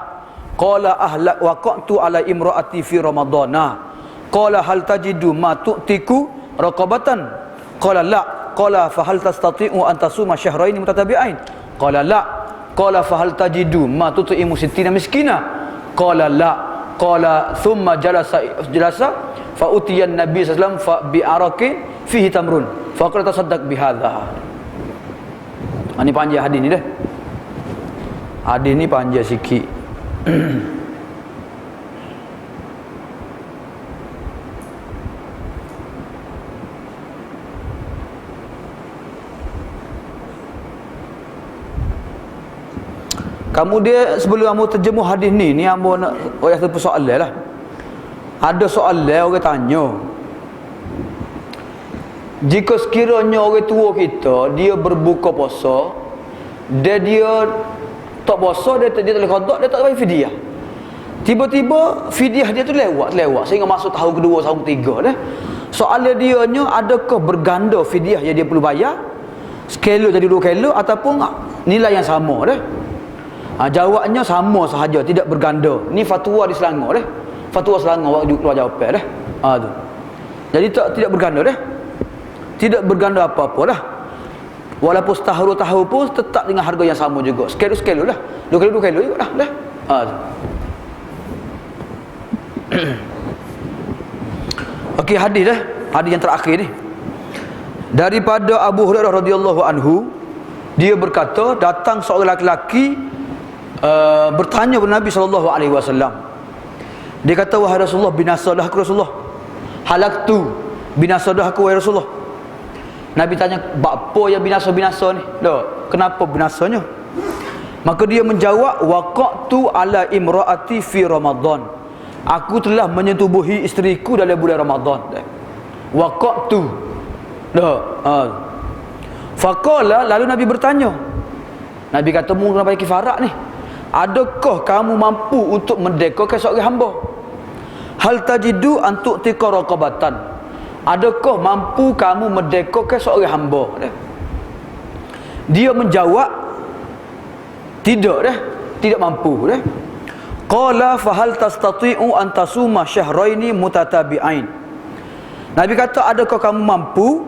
Qala waqatu ala imraati fi ramadana. Qala hal tajidu ma tu'tiku raqabatan? Qala la. Qala fa hal tastati'u an tasuma syahrayn mutatabi'ain? Qala la. Qala fa hal tajidu ma tut'imu 60 miskina? Qala la. Qala thumma jalasa fa utiya an-nabi sallallahu alaihi wasallam fa bi araqin fihi tamrun fa qala tasaddaq bi hadha. Ini panjang hadis ni dah. Hadis ni panjang sikit. Kamu dia sebelum kamu terjemuh hadis ni kamu nak ada persoalan lah. Ada soalan orang tanya. Jika sekiranya orang tua kita dia berbuka puasa, dia tak puasa, dia tak boleh qada, dia tak bayar fidyah. Tiba-tiba fidyah dia tu lewat sehingga masuk tahun kedua, tahun ketiga dah. Soalan dia nya, adakah berganda fidyah yang dia perlu bayar? Sekilo jadi 2 kilo ataupun nilai yang sama dah? Jawabnya sama sahaja, tidak berganda. Ni fatwa di Selangor dah. Fatwa Selangor waktu keluar jawapan dah. Tu. Jadi tidak berganda dah. Tidak berganda apa-apa dah. Walaupun setahun pun tetap dengan harga yang sama juga. Sekilo lah. 2 kilo juga dah. Okey, hadis dah. Hadis yang terakhir ni. Daripada Abu Hurairah radhiyallahu anhu, dia berkata, datang seorang lelaki bertanya kepada Nabi sallallahu alaihi wasallam. Dia kata, wahai Rasulullah, binasalah aku Rasulullah. Halaktu, binasalah aku wahai Rasulullah. Nabi tanya, apa yang binasa-binasa ni? Kenapa binasanya? Maka dia menjawab, waqatu ala imraati fi Ramadan. Aku telah menyetubuhi isteriku dalam bulan Ramadan. Waqatu. Faqala, lalu Nabi bertanya. Nabi kata, mu kena bayar kifarat ni. Adakah kamu mampu untuk merdekakan seorang hamba? Hal tajidu an tu'tika raqabatan. Adakah mampu kamu merdekakan seorang hamba? Dia menjawab, tidak dah, tidak mampu dah. Qala fa hal tastati'u an tasuma syahraini mutatabi'ain. Nabi kata, adakah kamu mampu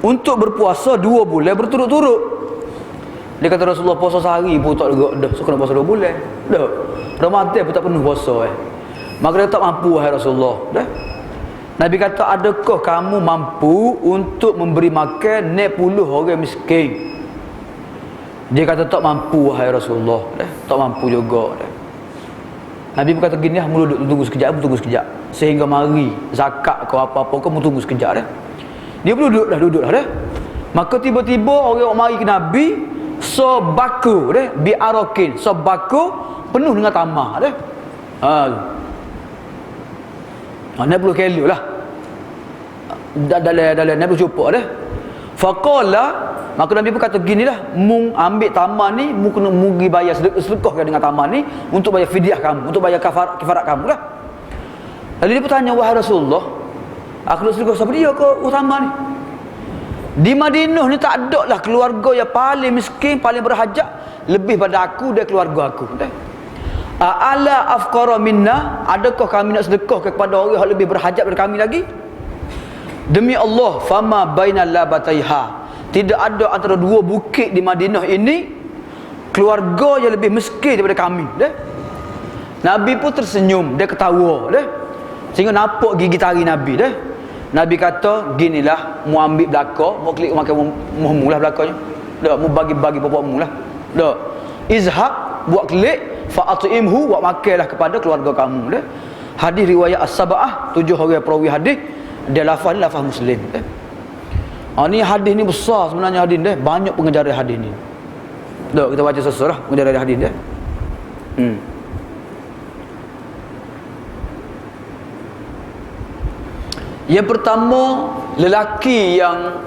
untuk berpuasa 2 bulan berturut-turut? Dia kata, Rasulullah, puasa sehari pun tak lega dah, so kena puasa 2 bulan dah. Ramadan pun tak penuh puasa Maka dia tak mampu, wahai Rasulullah dah. Nabi kata, adakah kamu mampu untuk memberi makan 60 orang miskin? Dia kata, tak mampu, wahai Rasulullah dah. Tak mampu juga dah. Nabi pun kata gini, mu tunggu sekejap, tunggu sekejap, sehingga mari zakat kau apa-apa kau, mu tunggu sekejap dah. Dia pun duduk dah dah. Maka tiba-tiba orang mari ke Nabi, sobaku dah, bi'arakin, sobaku penuh dengan tamah dah. Nabi perlu kelu lah. Dalam Nabi cuba dah. Faqala, maka Nabi pun kata ginilah, mung ambil tamah ni, mu kena mugi bayar sedekah dengan tamah ni untuk bayar fidyah kamu, untuk bayar kifarat kamu lah. Lalu dia bertanya, wahai Rasulullah, aku nak sedekah siapa dia ke utama ni? Di Madinah ni tak ada lah keluarga yang paling miskin, paling berhajat lebih pada aku dan keluarga aku. A'ala afqara minna, adakah kami nak sedekah kepada orang yang lebih berhajat daripada kami lagi? Demi Allah, fama bainal labataiha, tidak ada antara 2 bukit di Madinah ini keluarga yang lebih miskin daripada kami. Nabi pun tersenyum, dia ketawa sehingga nampak gigi taring Nabi Nabi kata, ginilah, mu ambil belakang, mu klik makan muhmu lah belakangnya. Mu bagi-bagi bapak-mu lah. Izhab, buat klik, fa'at'imhu, buat makanlah kepada keluarga kamu. Hadis riwayat As-Sab'ah, 7 orang perawi hadis. Dia lafaz ni lafaz Muslim. Ni hadis ni besar sebenarnya, hadis dia banyak pengejaran hadis ni. Kita baca sesurah pengejaran hadis dia. Yang pertama, lelaki yang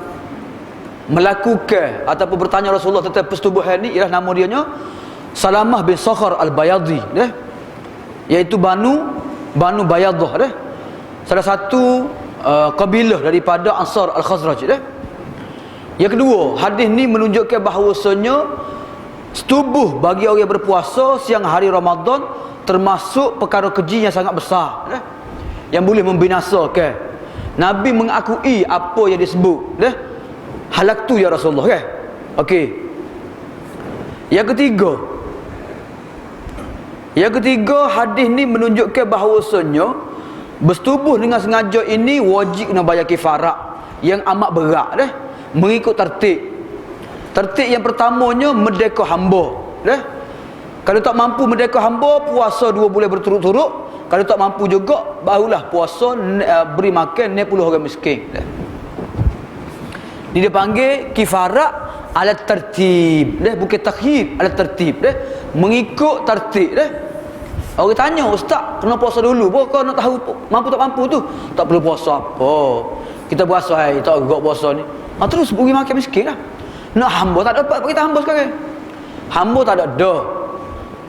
melakukan ataupun bertanya Rasulullah tentang persetubuhan ni ialah nama dianya Salamah bin Sakhar al-Bayadi, iaitu Banu Bayadah, salah satu kabilah daripada Ansar al-Khazraj. Yang kedua, hadis ni menunjukkan bahawasanya setubuh bagi orang yang berpuasa siang hari Ramadan termasuk perkara keji yang sangat besar, yang boleh membinasakan. Nabi mengakui apa yang disebut halaktu ya Rasulullah, okey. Yang ketiga, hadis ni menunjukkan bahawasanya bersetubuh dengan sengaja ini wajib kena bayar kifarat yang amat berat mengikut tertib yang pertamanya, merdeka hamba. Kalau tak mampu merdeka hamba, puasa 2 bulan berturut-turut. Kalau tak mampu juga, barulah puasa beri makan 60 orang miskin. Dia panggil kifarat ala tertib, bukan takhir, ala tertib, mengikut tertib. Orang tanya, ustaz, kena puasa dulu pun kau nak tahu mampu tak mampu tu? Tak perlu puasa apa, kita puasa tak agak puasa ni, terus beri makan miskin lah. Nak hamba tak dapat, kita hamba sekarang. Hamba tak ada dah.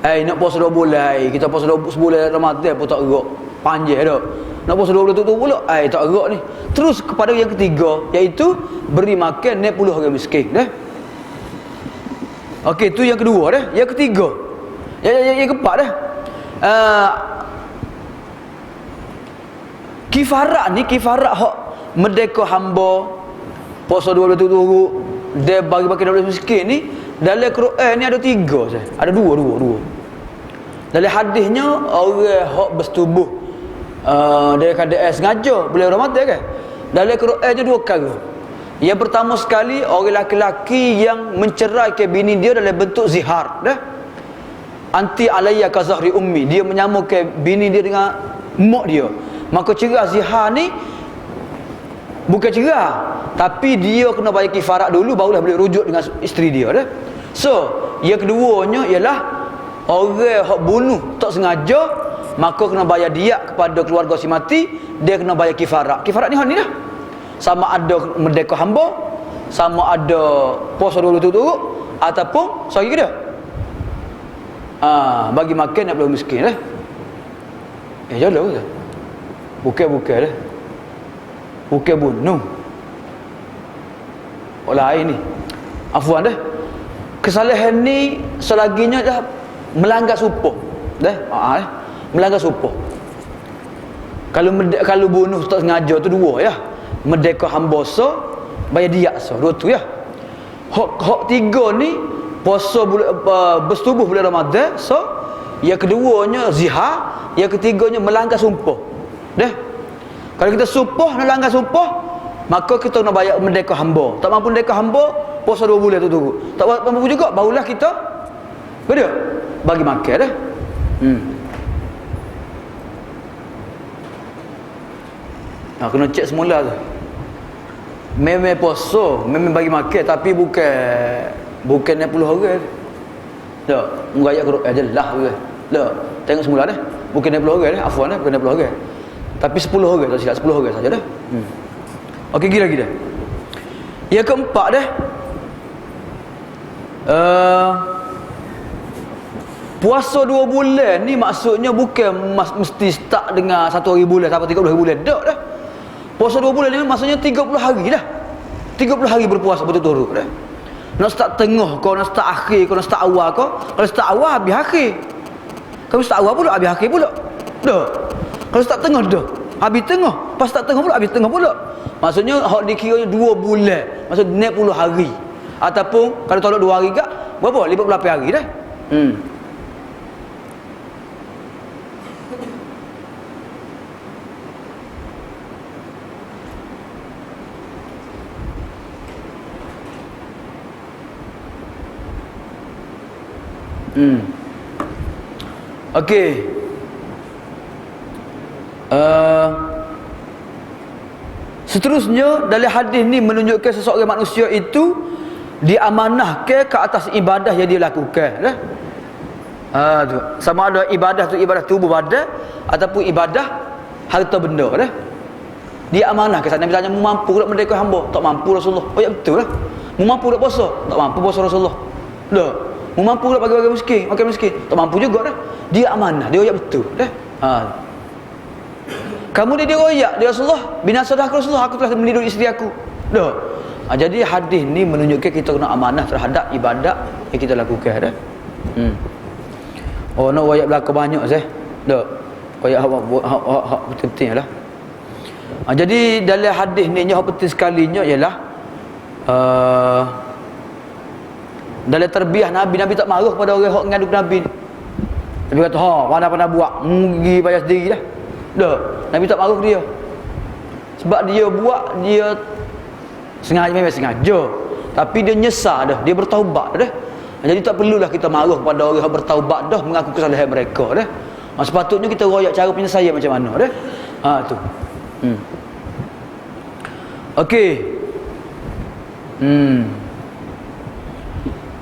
Nak puasa 2 bulan, kita puasa 2 sebulan Ramadan pun tak gerak, panjang dah. Nak puasa 2 bulan tu pula, tak gerak ni. Terus kepada yang ketiga, iaitu beri makan 60 orang miskin. Okey, tu yang kedua dah. Yang ketiga, yang keempat dah. Kifarat hak merdeka hamba, puasa 2 bulan tu dia bagi-bagi 12 miskin ni. Dalam Quran ni ada 3 saja. Ada dua. Dalam hadisnya, orang hak bersetubuh dia keadaan sengaja bulan Ramadan kan. Dalam Quran ni 2 perkara. Yang pertama sekali, orang lelaki yang menceraikan bini dia dalam bentuk zihar, anti alayya ka zahri ummi, dia menyamakan bini dia dengan mak dia. Maka cerai zihar ni bukan cerai, tapi dia kena bayar kifarat dulu, barulah boleh rujuk dengan isteri dia. So, yang keduanya ialah orang yang bunuh tak sengaja, maka kena bayar diat kepada keluarga si mati, dia kena bayar kifarat. Kifarat ni dah sama ada merdeka hamba, sama ada puasa 20 turut ataupun sehari ke dia. Bagi makan nak belum miskin dah. Jalan ke? Bukan dah. Bukan bunuh. Orang lain ni. Afwan dah. Kesalahan ni selaginya dah melanggar sumpah. Dah. Melanggar sumpah. Kalau bunuh tak sengaja tu dua ya. Merdeka hamba so, bayar diat so. Dua tu ya. Hak tiga ni puasa bersetubuh bulan Ramadan so, yang keduanya zihar, yang ketiganya melanggar sumpah. Dah. Kalau kita sumpah nak langgar sumpah, maka kita nak bayar merdeka hamba. Tak mampu merdeka hamba, puasa 2 bulan tu tunggu. Tak mampu juga, barulah kita bagi makan dah. Kena cek semula tu. Memang puasa, memang bagi makan, tapi bukan 60 orang. Tak, mengayak jelas ke. Tak, tengok semula dah. Bukan 60 orang dah, afwan dah, bukan 60 orang. Tapi 10 orang tak silap, 10 orang saja dah. Okey, gila lagi dah. Yang keempat dah. Puasa 2 bulan ni maksudnya bukan mesti start dengan 1 hari bulan sampai 30 hari bulan. Tak dah. Puasa 2 bulan ni maksudnya 30 hari dah. 30 hari berpuasa betul-betul dah. Nak start tengah kau, nak start akhir kau, nak start awal kau. Kalau start awal habis akhir. Kalau start awal pula habis akhir pula. Dah. Kalau start tengah dah. Habis tengah. Pas start tengah pula habis tengah pula. Maksudnya hak dikiranya 2 bulan. Maksudnya 60 hari. Ataupun kalau tolak 2 hari gak, berapa? 58 hari dah. Okey. Seterusnya dalam hadis ni menunjukkan seseorang manusia itu diamanahkan ke atas ibadah yang dia lakukan dah. Tu. Sama ada ibadah tu ibadah tubuh badan ataupun ibadah harta benda dah. Dia amanah ke sana. Misalnya mampu tak merdeka hamba, tak mampu Rasulullah. Oh ya betul lah. Mampu tak puasa, tak mampu puasa Rasulullah. Dah. Mampu tak bagi-bagi miskin, makan miskin, tak mampu juga dah. Dia amanah, dia royak betul dah. Kamu dia royak dia Rasulullah, binasa dah Rasulullah, aku telah mendidik isteri aku. Dah. Jadi hadis ni menunjukkan kita kena amanah terhadap ibadat yang kita lakukan dah. Oh nak royak belaka banyak sah. Dah. Royak hak penting lah. Jadi dalam hadis ni yang penting sekalinya ialah dalam terbiah Nabi tak marah pada orang yang ngadu Nabi. Nabi kata, pandai-pandai buat, pergi bayar sendiri dah. Dah, Nabi tak marah dia. Sebab dia buat, dia sengaja, memang sengaja. Tapi dia nyesal dah, dia bertaubat dah. Jadi tak perlulah kita marah pada orang yang bertaubat dah, mengaku kesalahan mereka dah. Sepatutnya kita royak cara penyelesaian macam mana dah. Tu. Okey.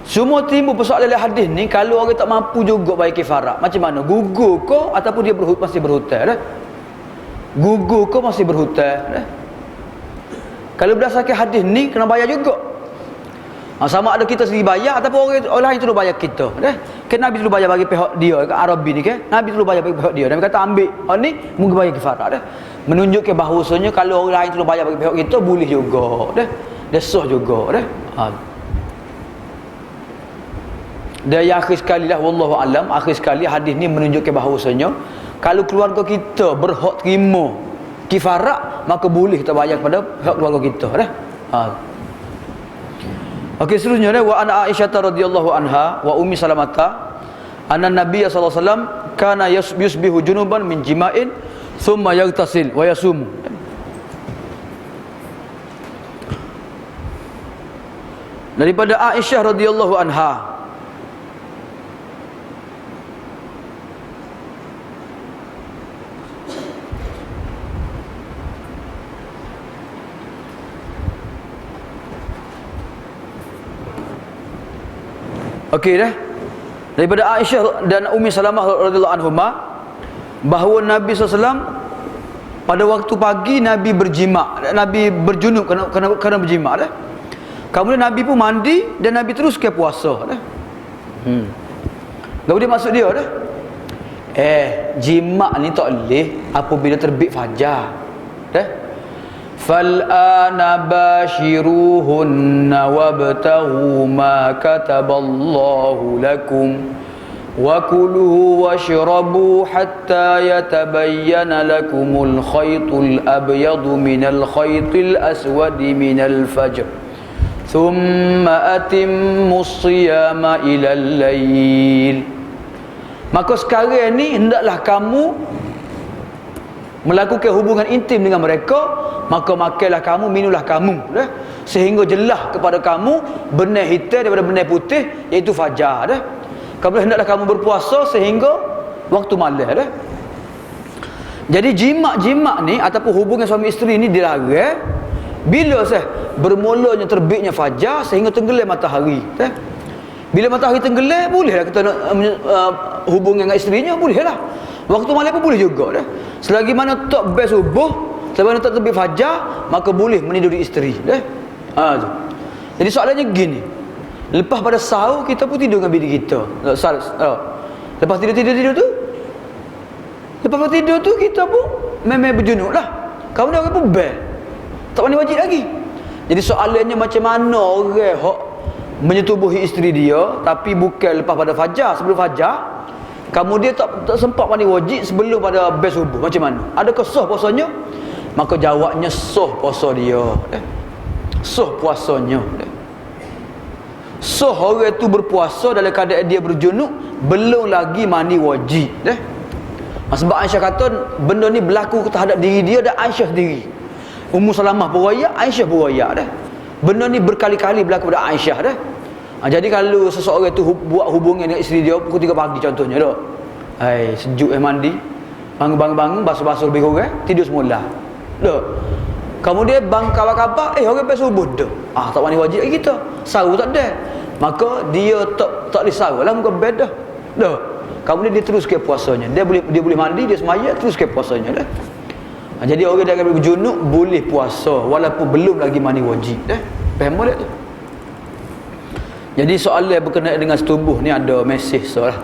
Semua timbul persoalan dalam hadis ni, kalau orang tak mampu juga bayar kifarat, macam mana? Gugur ke ataupun dia masih berhutang dah? Gugur ke masih berhutang dah? Kalau berdasarkan hadis ni kena bayar juga. Sama ada kita sendiri bayar ataupun orang lain tu bayar kita dah. Kan Nabi dulu bayar bagi pihak dia, kat Arabi ni kan. Nabi dulu bayar bagi pihak dia. Nabi kata ambil hak ni mungkin bayar kifarat dah. Menunjukkan bahawasanya kalau orang lain tu bayar bagi pihak kita boleh juga dah. Dia sah juga dah. Dan yang akhir sekali lah, wallahu alam, akhir sekali hadis ni menunjukkan bahawasanya kalau keluarga kita berhak terima kifarat, maka boleh kita bayar kepada hak keluarga kita dah. Okey, seterusnya dah, wa ana Aisyah radhiyallahu anha wa ummi Salamata anna Nabiy sallallahu alaihi wasallam kana yusbihu junuban min jima'in thumma yaghtasil wa yasum. Daripada Aisyah radhiyallahu anha, okey dah. Daripada Aisyah dan Ummi Salamah radhiyallahu anhuma bahawa Nabi SAW pada waktu pagi Nabi berjima, Nabi berjunub kerana berjima dah. Kemudian Nabi pun mandi dan Nabi terus ke puasa dah. Kemudian maksud dia dah. Jima' ni tak boleh apabila terbit fajar. Dah. Fal'ana bashiruhunna wabtaghu ma kataballahu lakum wa kulu washrabu hatta yatabayyana lakumul khaytul abyadu minal khaytil aswadi minal fajr thumma atimmus siyama ilal lail. Maka sekarang ni hendaklah kamu melakukan hubungan intim dengan mereka, maka makanlah kamu, minumlah kamu, dah, sehingga jelas kepada kamu benar hitam daripada benar putih, iaitu fajar, dah. Kemudian hendaklah kamu berpuasa sehingga waktu malam, dah. Jadi jima' ni ataupun hubungan suami isteri ni dilarang bila bermulanya terbitnya fajar sehingga tenggelam matahari, dah. Bila matahari tenggelam, bolehlah kita nak hubungan dengan isterinya, bolehlah. Waktu malam pun boleh juga dah. Selagi mana tak best subuh, selagi mana tak terbit fajar, maka boleh meniduri isteri, dah. Tu. Jadi soalannya gini. Lepas pada sahur kita pun tidur dengan bini kita. Lepas tidur tu, lepas pada tidur tu kita pun memang berjunuk lah. Kemudian orang pun bel. Tak mandi wajib lagi. Jadi soalannya macam mana orang hok menyetubuhi isteri dia tapi bukan lepas pada fajar, sebelum fajar, kemudian tak sempat mandi wajib sebelum pada best subuh, macam mana? Adakah sah puasanya? Maka jawabnya sah puasa dia, sah puasanya, sah orang itu berpuasa dalam keadaan dia berjunuk belum lagi mandi wajib, sebab Aisyah kata benda ni berlaku terhadap diri dia dan Aisyah sendiri. Ummu Salamah pun royak, Aisyah pun royak, benda ni berkali-kali berlaku pada Aisyah, dah. Jadi kalau seseorang tu buat hubungan dengan isteri dia pukul 3 pagi contohnya, dah. Sejuk mandi, bangun-bangun basuh-basuh lebih kurang, tidur semula. Dah. Kemudian bang kabar-kabar, orang pas subuh dah. Tak mandi wajib lagi kita. Sahur tak ada. Maka dia tak disahur lah, muka bed dah. Dah. Kemudian dia teruskan puasanya. Dia boleh mandi, dia semaya, teruskan puasanya, dah. Jadi orang yang berjunuk boleh puasa walaupun belum lagi mandi wajib, dah. Faham tak tu? Jadi soalan berkenaan dengan setubuh ni ada mesej soalah.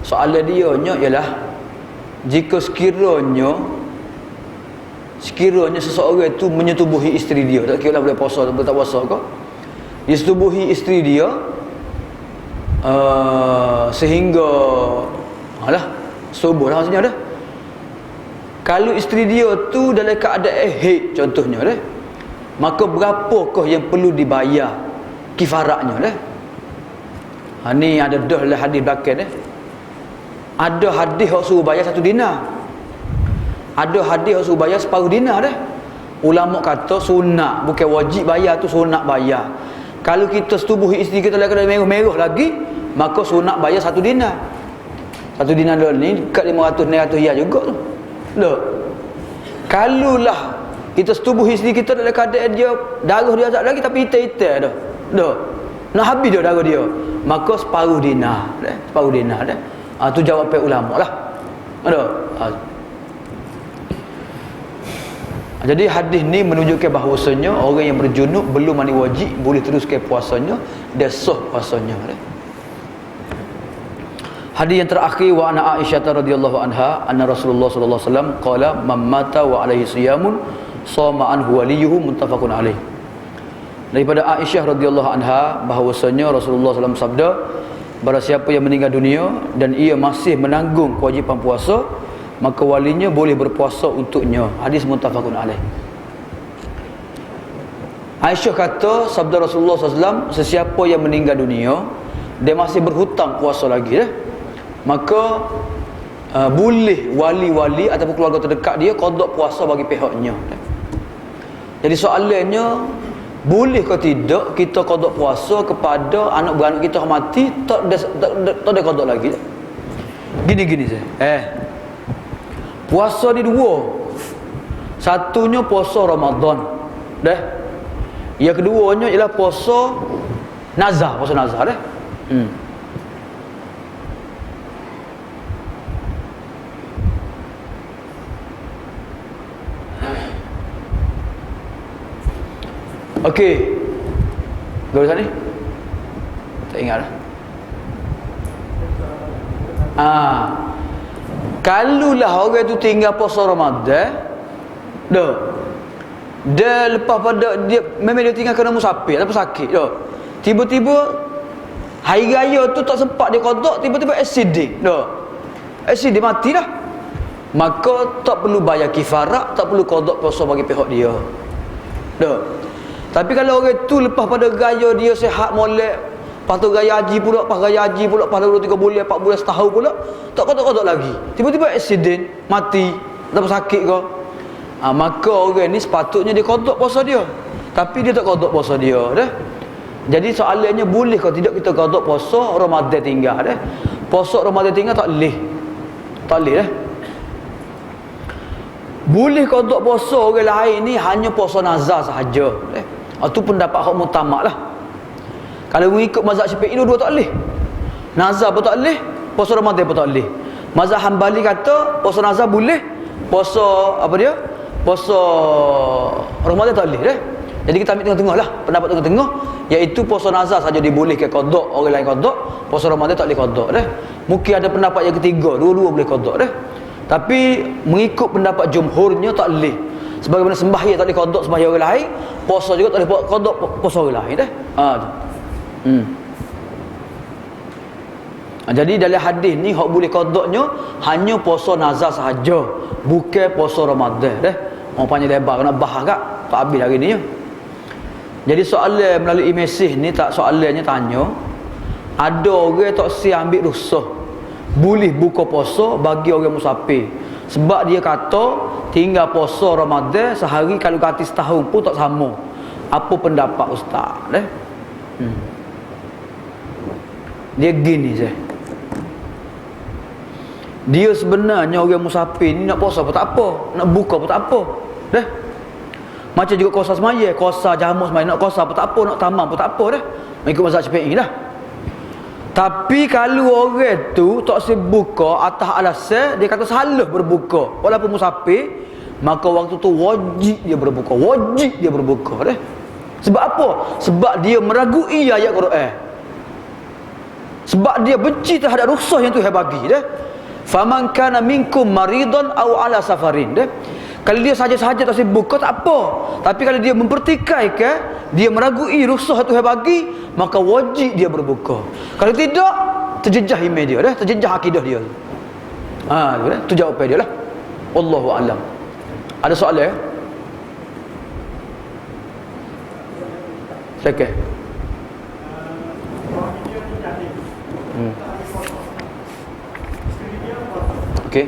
Soalan dia ialah jika sekiranya seseorang itu menyetubuhi isteri dia, tak kira lah boleh puasa atau tak puasa ke, dia setubuhi isteri dia sehingga subuh lah maksudnya, dah. Kalau isteri dia tu dalam keadaan haid contohnya, dah, maka berapakah yang perlu dibayar kifaratnya, dah? Ni ada dah hadis belakang, dah. Ada hadis yang suruh bayar 1 dinar. Ada hadis yang suruh bayar separuh dinar, dah. Ulama kata sunat, bukan wajib bayar, tu sunat bayar. Kalau kita setubuhi isteri kita dalam keadaan merah-merah lagi, maka sunat bayar 1 dinar. 1 dinar ni dekat 500-900 riyal juga tu. Loh. Kalulah kita setubuh isteri kita dalam keadaan dia darah dia azab lagi tapi hitam-hitam dah. Dah. Nak habis dah darah dia. Maka separuh dinar, dah. Separuh dinar, dah. Tu jawapan ulama lah. Jadi hadis ni menunjukkan bahawasanya orang yang berjunub belum mandi wajib boleh teruskan puasanya dan sah puasanya, dah. Hadis yang terakhir wa ana Aisyah radhiyallahu anha anna Rasulullah sallallahu alaihi wasallam qala man mata wa alaihi siyamun sama anhu waliyuhu muttafaqun alaih. Daripada Aisyah radhiyallahu anha bahawasanya Rasulullah sallallahu alaihi wasallam sabda, barang siapa yang meninggal dunia dan ia masih menanggung kewajipan puasa, maka walinya boleh berpuasa untuknya. Hadis muttafaqun alaih. Aisyah kata sabda Rasulullah sallallahu alaihi wasallam, sesiapa yang meninggal dunia dia masih berhutang puasa lagi, dah, maka boleh wali-wali ataupun keluarga terdekat dia qada puasa bagi pihaknya. Jadi soalannya, boleh ke tidak kita qada puasa kepada anak beranak kita yang mati tak ada qada lagi? Gini saya. Puasa ni dua. Satunya puasa Ramadan, dah. Yang keduanya ialah puasa nazar, dah. Okey. Tulisan ni? Tak ingat dah. Kalulah orang tu tinggal puasa Ramadan, dia lepas pada dia memang dia tinggal kena musafir apa sakit tiba-tiba hari raya tu tak sempat dia qada, tiba-tiba accident accident mati dah, maka tak perlu bayar kifarat, tak perlu qada puasa bagi pihak dia. Tapi kalau orang tu lepas pada raya dia sihat molek, lepas tu raya haji pula, lepas raya haji pula, lepas 2-3 bulan, 4 bulan, setahun pula, tak qada lagi, tiba-tiba accident mati atau sakit ke, maka orang ni sepatutnya dia qada puasa dia, tapi dia tak qada puasa dia dah. Jadi soalannya, boleh ke tidak kita qada puasa Ramadan tinggal dah? Puasa Ramadan tinggal tak boleh dah. Boleh qada puasa orang lain ni hanya puasa nazar sahaja dah. Itu pendapat hak mutamak lah. Kalau mengikut mazhab Syafi'i dua-dua tak boleh. Nazar pun tak boleh, puasa Ramadan pun tak boleh. Mazhab Hambali kata puasa nazar boleh, puasa apa dia? Puasa Ramadan tak boleh dah. Jadi kita ambil tengah-tengah lah, pendapat tengah-tengah, iaitu puasa nazar saja dibolehkan qada, orang lain qada, puasa Ramadan tak boleh qada dah. Mungkin ada pendapat yang ketiga, dua-dua boleh qada dah. Tapi mengikut pendapat jumhurnya tak boleh. Sebagaimana sembahyang tak boleh qada sembahyang orang lain, puasa juga tak boleh qada puasa orang lain dah. Jadi dalam hadis ni hak boleh qadanya hanya puasa nazar sahaja, bukan puasa Ramadan dah. Orang panjang lebar nak bahas kak, tak habis hari ni. Jadi soalan melalui mesej ni, tak soalannya tanya, ada orang tak siap ambil rukhsah boleh buka puasa bagi orang musafir, sebab dia kata tinggal puasa Ramadan sehari kalau kata setahun pun tak sama. Apa pendapat ustaz dah? Dia gini saya, dia sebenarnya orang musafir ni nak puasa pun tak apa, nak buka pun tak apa dah. Macam juga kosa semaya, kosa jamu semaya, nak kosa pun tak apa, nak tamam pun tak apa dah, mengikut mazhab Syafi'i dah. Tapi kalau orang tu tak sebuka atas alasan dia kata salah berbuka walaupun musafir, maka waktu tu wajib dia berbuka dah. Sebab apa? Sebab dia meragui ayat Quran, sebab dia benci terhadap rukhsah yang Tuhan bagi dah. Faman kana minkum maridan aw ala safarin dah. Kalau dia saja-saja tak buka tak apa, tapi kalau dia mempertikaikan, dia meragui rukhsah Tuhan bagi, maka wajib dia berbuka. Kalau tidak, terjejah iman dia dah, terjejah akidah dia. Tu jawapan dia lah. Wallahu a'lam. Ada soalan? Silakan. Okey.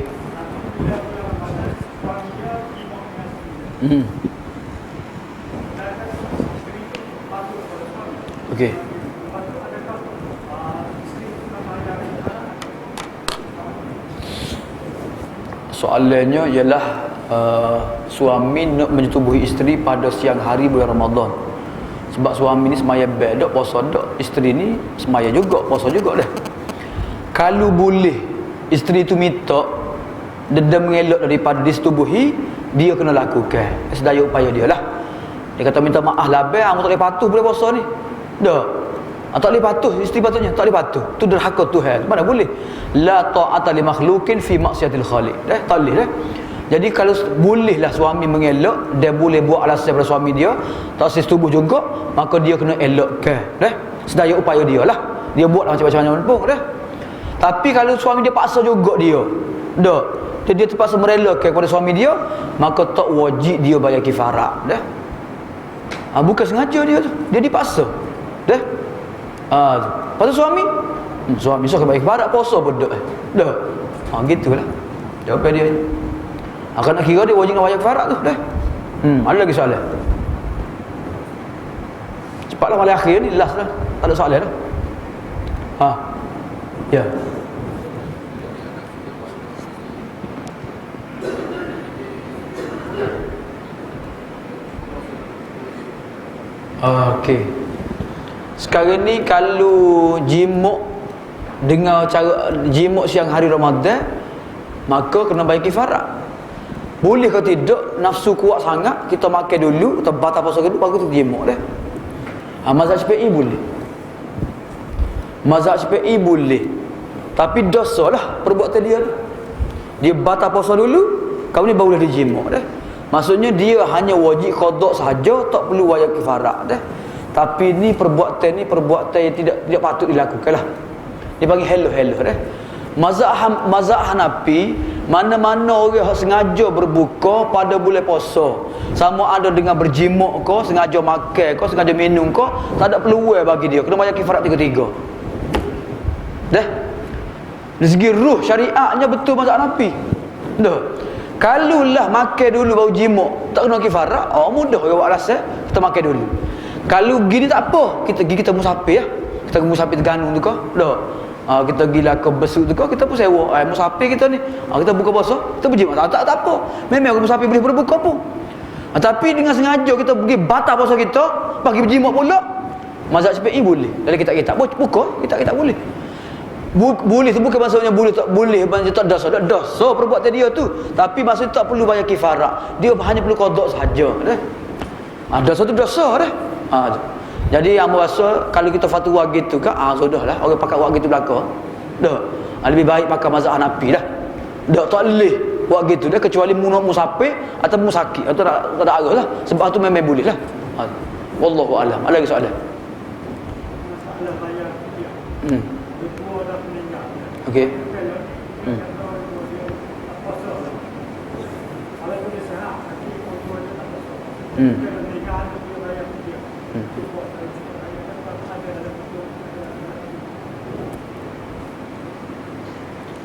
Okey. Soalannya ialah suami nak menyetubuhi isteri pada siang hari bulan Ramadan. Sebab suami ni semaya beg dak, puasa dak, isteri ni semaya juga, puasa juga dah. Kalau boleh isteri tu minta dia mengelak daripada disetubuhi, dia kena lakukan sedaya upaya dia lah. Dia kata minta maaf lah bang, aku tak boleh patuh boleh puasa ni dah. Tak boleh patuh, isteri patutnya tak boleh patuh, tu derhaka Tuhan, mana boleh. La ta'ata li makhluqin fi maksiatil khaliq dah, tak boleh dah. Jadi kalau bolehlah suami mengelak, dia boleh buat alasan pada suami dia tak setubuh juga, maka dia kena elakkan dah sedaya upaya dia lah. Dia buat macam-macam pun dah. Tapi kalau suami dia paksa juga dia dah, dia terpaksa merelakan kepada suami dia, maka tak wajib dia bayar kifarat dah. Bukan sengaja dia tu, dia dipaksa dah. Pasal suami suka bayar kifarat, puasa pun dah. Gitulah jawapan dia. Akan nak kira dia wajib nak bayar kifarat tu dah. Ada lagi soalan? Cepatlah malam akhir ni, last dah, tak ada soalan dah. Ya. Okey. Sekarang ni kalau jimuk dengan cara jimuk siang hari Ramadan, maka kena bayar kifarat. Boleh ke tidak? Nafsu kuat sangat, kita makan dulu, kita batal puasa dulu, baru tu jimuk dah. Mazhab Syafi'i boleh. Mazhab Syafi'i boleh. Tapi dosa lah perbuatan dia tu. Dia batal puasa dulu, kamu ni baru boleh dijimuk dah. Maksudnya dia hanya wajib qada sahaja, tak perlu wajib kifarah dah. Tapi ni perbuatan yang tidak patut dilakukan lah. Dia panggil hello dah. Mazhab Hanafi, mana-mana orang yang sengaja berbuka pada bulan puasa, sama ada dengan berjimuk ke, sengaja makan ke, sengaja minum ke, tak ada peluang bagi dia, kena bayar kifarat tiga-tiga. Dah. Dari segi ruh syariatnya betul mazhab Hanafi. Dah. Kalulah makan dulu baru jimuk, tak kena kifarat, mudah orang buat alasan, kita makan dulu. Kalau gini tak apa, kita pergi kita musafir ya. Kita ke musafir Terengganu tu ke? Dah. Kita gila ke Besut tu ke, kita pun sewa musafir kita ni. Kita buka puasa, kita pergi tak apa. Memang orang musafir boleh berbuka pun. Tapi dengan sengaja kita pergi batal puasa kita, bagi berjimuk pula. Mazhab Syafi'i boleh. Dari kita buka, kita boleh. Boleh tu bukan maksudnya boleh tak boleh, maksudnya tak dosa perbuatan dia tu. Tapi maksudnya tak perlu bayar kifarah. Dia hanya perlu qada sahaja dah. Dosa tu dosa dah. Jadi yang rasa kalau kita fatwa gitu kan, sudahlah orang pakai buat gitu belaka. Dah. Lebih baik pakai mazhab Hanafi dah. Dah tak boleh buat gitu dah kecuali musafir atau musakit atau tak ada arah lah. Sebab tu memang boleh lah. Wallahu alam. Ada lagi soalan? Masalah bayar dia. Dua dah meninggal. Okey. Kalau dia sehat, nanti orang dia tak puasa.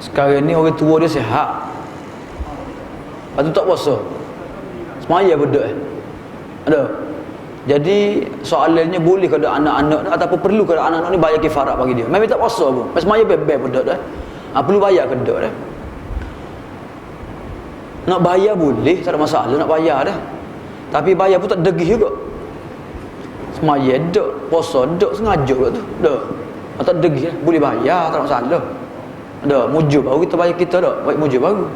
Sekarang ni orang tua dia sihat, lepas tu tak puasa, semaya berdua ada. Jadi soalannya boleh kalau anak-anak ataupun perlu kalau anak-anak ni bayar kifarat bagi dia. Memang tak puasa pun, semaya bebel berdua dah. Perlu bayar ke tak dah. Nak bayar boleh, tak ada masalah nak bayar dah. Tapi bayar pun tak degih juga. Semaya dak, puasa dak, sengaja juga tu. Dak. Tak degih boleh bayar, tak ada masalah. Dah, mujub baru kita bayar kita dah, baik mujub baru.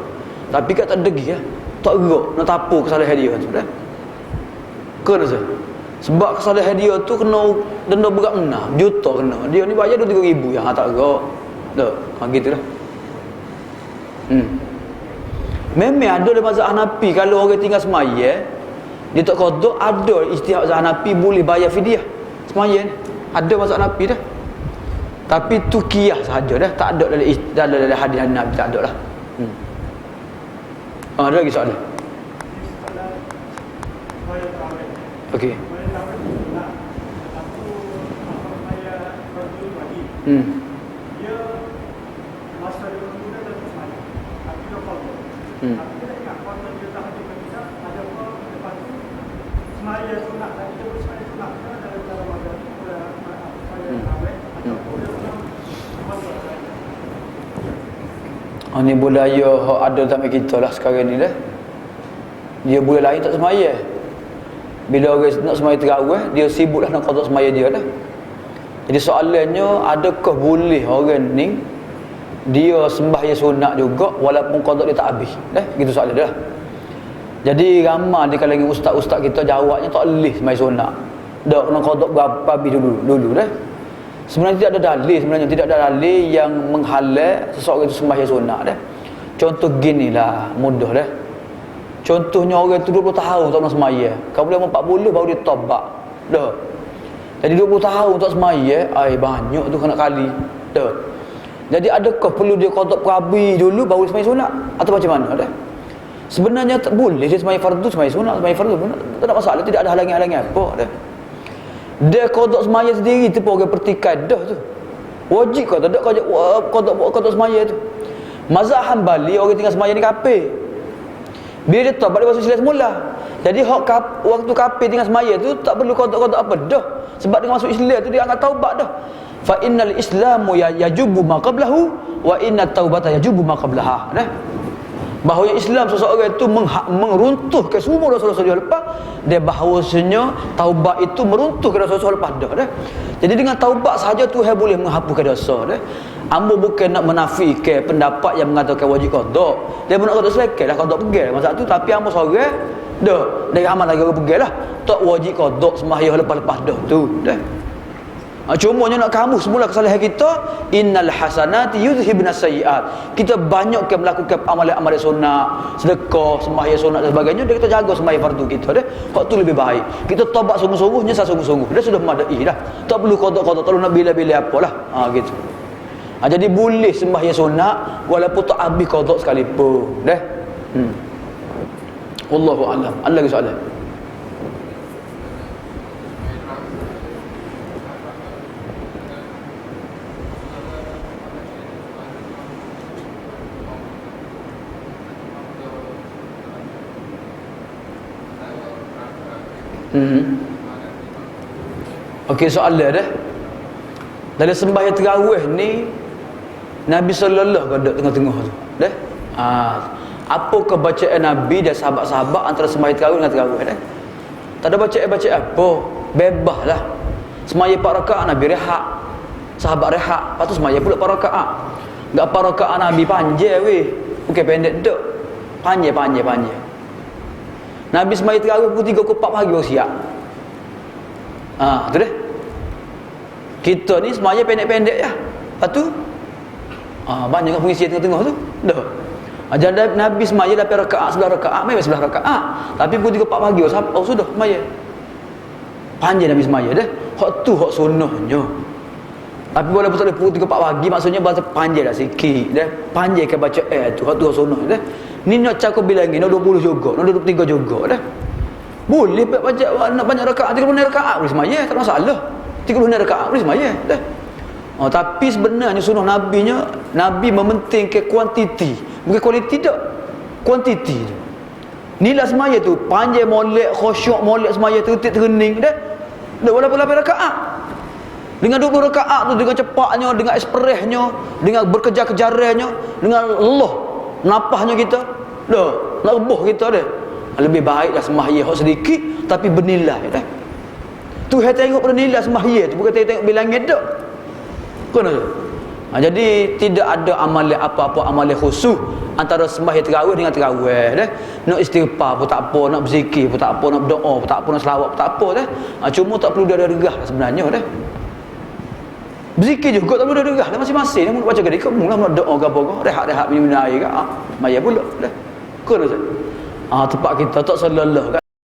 Tapi kat tak degih tak gerak nak tapu kesalahan dia tu dah. Kena sah. Sebab kesalahan dia tu kena denda berat kena, juta kena. Dia ni bayar 2-3 ribu yang tak gerak. Dah, gitu dah. Memang ada dalam mazhab Hanafi kalau orang tinggal semaya, dia tak qada, ada ijtihad mazhab Hanafi boleh bayar fidyah semaya ni. Ada mazhab Hanafi dah. Tapi tu qiyas sahaja dah, tak ada dalam hadis Nabi, tak ada lah. Ada lagi soalan? Okey. Dia masa dia muda dan semaya. Tapi dia qada. Tapi dia ingat qada dia tak ada ada apa lepas tu semaya sunat dan dia semaya sunat dalam mazhab ni budaya hak ada dalam kita lah sekarang ni dah. Dia boleh lain tak semaya. Bila orang nak semaya tarawih, dia sibuklah nak qada semaya dia dah. Jadi soalannya, adakah boleh orang ni dia sembahyang sunat juga walaupun qada dia tak habis? Dah, gitu soalan dia. Jadi ramai di kalangan ustaz-ustaz kita jawabnya tak boleh sembahyang sunat. Dak kena qada berapa habis dulu dah. Sebenarnya tidak ada dalil yang menghalang seseorang itu sembahyang sunat dah. Contoh ginilah, mudah dah. Contohnya orang tu 20 tahun tak pernah sembahyang. Kau boleh 40 baru dia taubat. Dah. Jadi 20 tahun tak sembahyang, banyak tu kena kali. Dah. Jadi adakah perlu dia qada perabi dulu baru sembahyang sunat atau macam mana dah? Sebenarnya tak boleh dia sembahyang fardu, sembahyang sunat, sembahyang fardu pun tak ada masalah, tidak ada halangan-halangan apa dah. Dia qada semaya sendiri tu pun orang pertikai dah tu. Wajib kau tak ada qada semaya tu. Mazhab Hanbali orang tinggal semaya ni kafir. Bila dia taubat dia masuk Islam semula. Jadi waktu kafir tinggal semaya tu tak perlu qada apa dah. Sebab dia masuk Islam tu dia anggap taubat dah. Fa innal islamu yajubu ma qablahu wa innat taubata yajubu ma qablaha. Dah. Bahawa Islam seseorang itu meruntuhkan semua dosa-dosa dia lepas, dia bahawasanya taubat itu meruntuhkan dosa-dosa lepas dah. Jadi dengan taubat sahaja Tuhan boleh menghapuskan dosa dah. Ambo bukan nak menafikan pendapat yang mengatakan wajib qada. Dia nak qada selekeh lah, qada pergi masa tu, tapi ambo seorang Dah, dari amal lagi orang pergi lah. Tak wajib qada sembahyang lepas-lepas dah tu. Dah. Cumanya nak kamu semula kesalahan kita, innal hasanati yudhibna sayyiat. Kita banyakkan melakukan amalan-amalan sunat, sedekah, sembahyang sunat dan sebagainya, dan kita jaga sembahyang fardu kita dah. Hak tu lebih baik. Kita taubat sungguh-sungguh, nyesal sungguh-sungguh. Dah sudah memadai dah. Tak perlu qada-qada, tak perlu nak bila-bila apalah. Gitu. Jadi boleh sembahyang sunat walaupun tak habis qada sekalipun. Dah. Wallahu a'lam. Allah ke soalan. Okey, soalan dah. Dalam sembahyang tarawih ni Nabi sallallahu alaihi wasallam tengah-tengah tu. Dah? Apakah bacaan Nabi dan sahabat-sahabat antara sembahyang tarawih dengan tarawih dah? Tak ada bacaan apa. Bebaslah. Sembahyang 4 rakaat Nabi rehat. Sahabat rehat. Lepas tu sembahyang pula 4 rakaat. Enggak 4 rakaat Nabi panjang weh. Bukan pendek dak. Panjang. Nabi sembahyang tarawih pukul 3 ke 4 pagi baru siap. Tu dah. Kita ni sembahyang pendek-pendek ya. Lepas tu banyak kan pengisi tengah-tengah tu. Dah. Jadi Nabi sembahyang 8 rakaat, 11 rakaat, memang 11 rakaat. Tapi pukul 3 4 pagi sudah sembahyang. Panjang Nabi sembahyang dah. Hak tu hak sunnahnya. Tapi walaupun tak ada pukul 3 4 pagi, maksudnya bahasa panjang dah sikit dah. Panjang ke baca tu, hak tu hak sunnah dah. Ni nak cakap bilangin nak 20 juga, nak 23 juga dah. Boleh baca nak banyak rakaat, 30 rakaat boleh sembahyang, tak masalah. 30 rakaat boleh sembahyang dah. Tapi sebenarnya sunnah Nabi mementingkan kuantiti, bukan kualiti tak. Kuantiti. Nilai sembahyang tu panjang molek, khusyuk molek sembahyang tertib terening dah. Dah walaupun 8 rakaat. Dengan 20 rakaat tu, dengan cepatnya, dengan ekspresnya, dengan berkejar-kejarannya, dengan Allah napahnya kita. Dah, nak rebuh kita dah. Lebih baiklah sembahyang hak sedikit tapi bernilai dah. Tuhan tengok pada nilai sembahyang tu, bukan tengok bilangan dak. Kena tu. Jadi tidak ada amalan apa-apa amalan khusus antara sembahyang tarawih dengan tarawih dah. Nak istighfar pun tak apa, nak berzikir pun tak apa, nak berdoa pun tak apa, nak selawat pun tak apa dah. Cuma tak perlu dah regah sebenarnya dah. Berzikir juga tak perlu dah regah dah, masing-masing nak baca kedai mula nak doa ke apa ke, rehat-rehat minum air ke, bayar pula dah. Kena tu. Tempat kita tak sallallahu kan.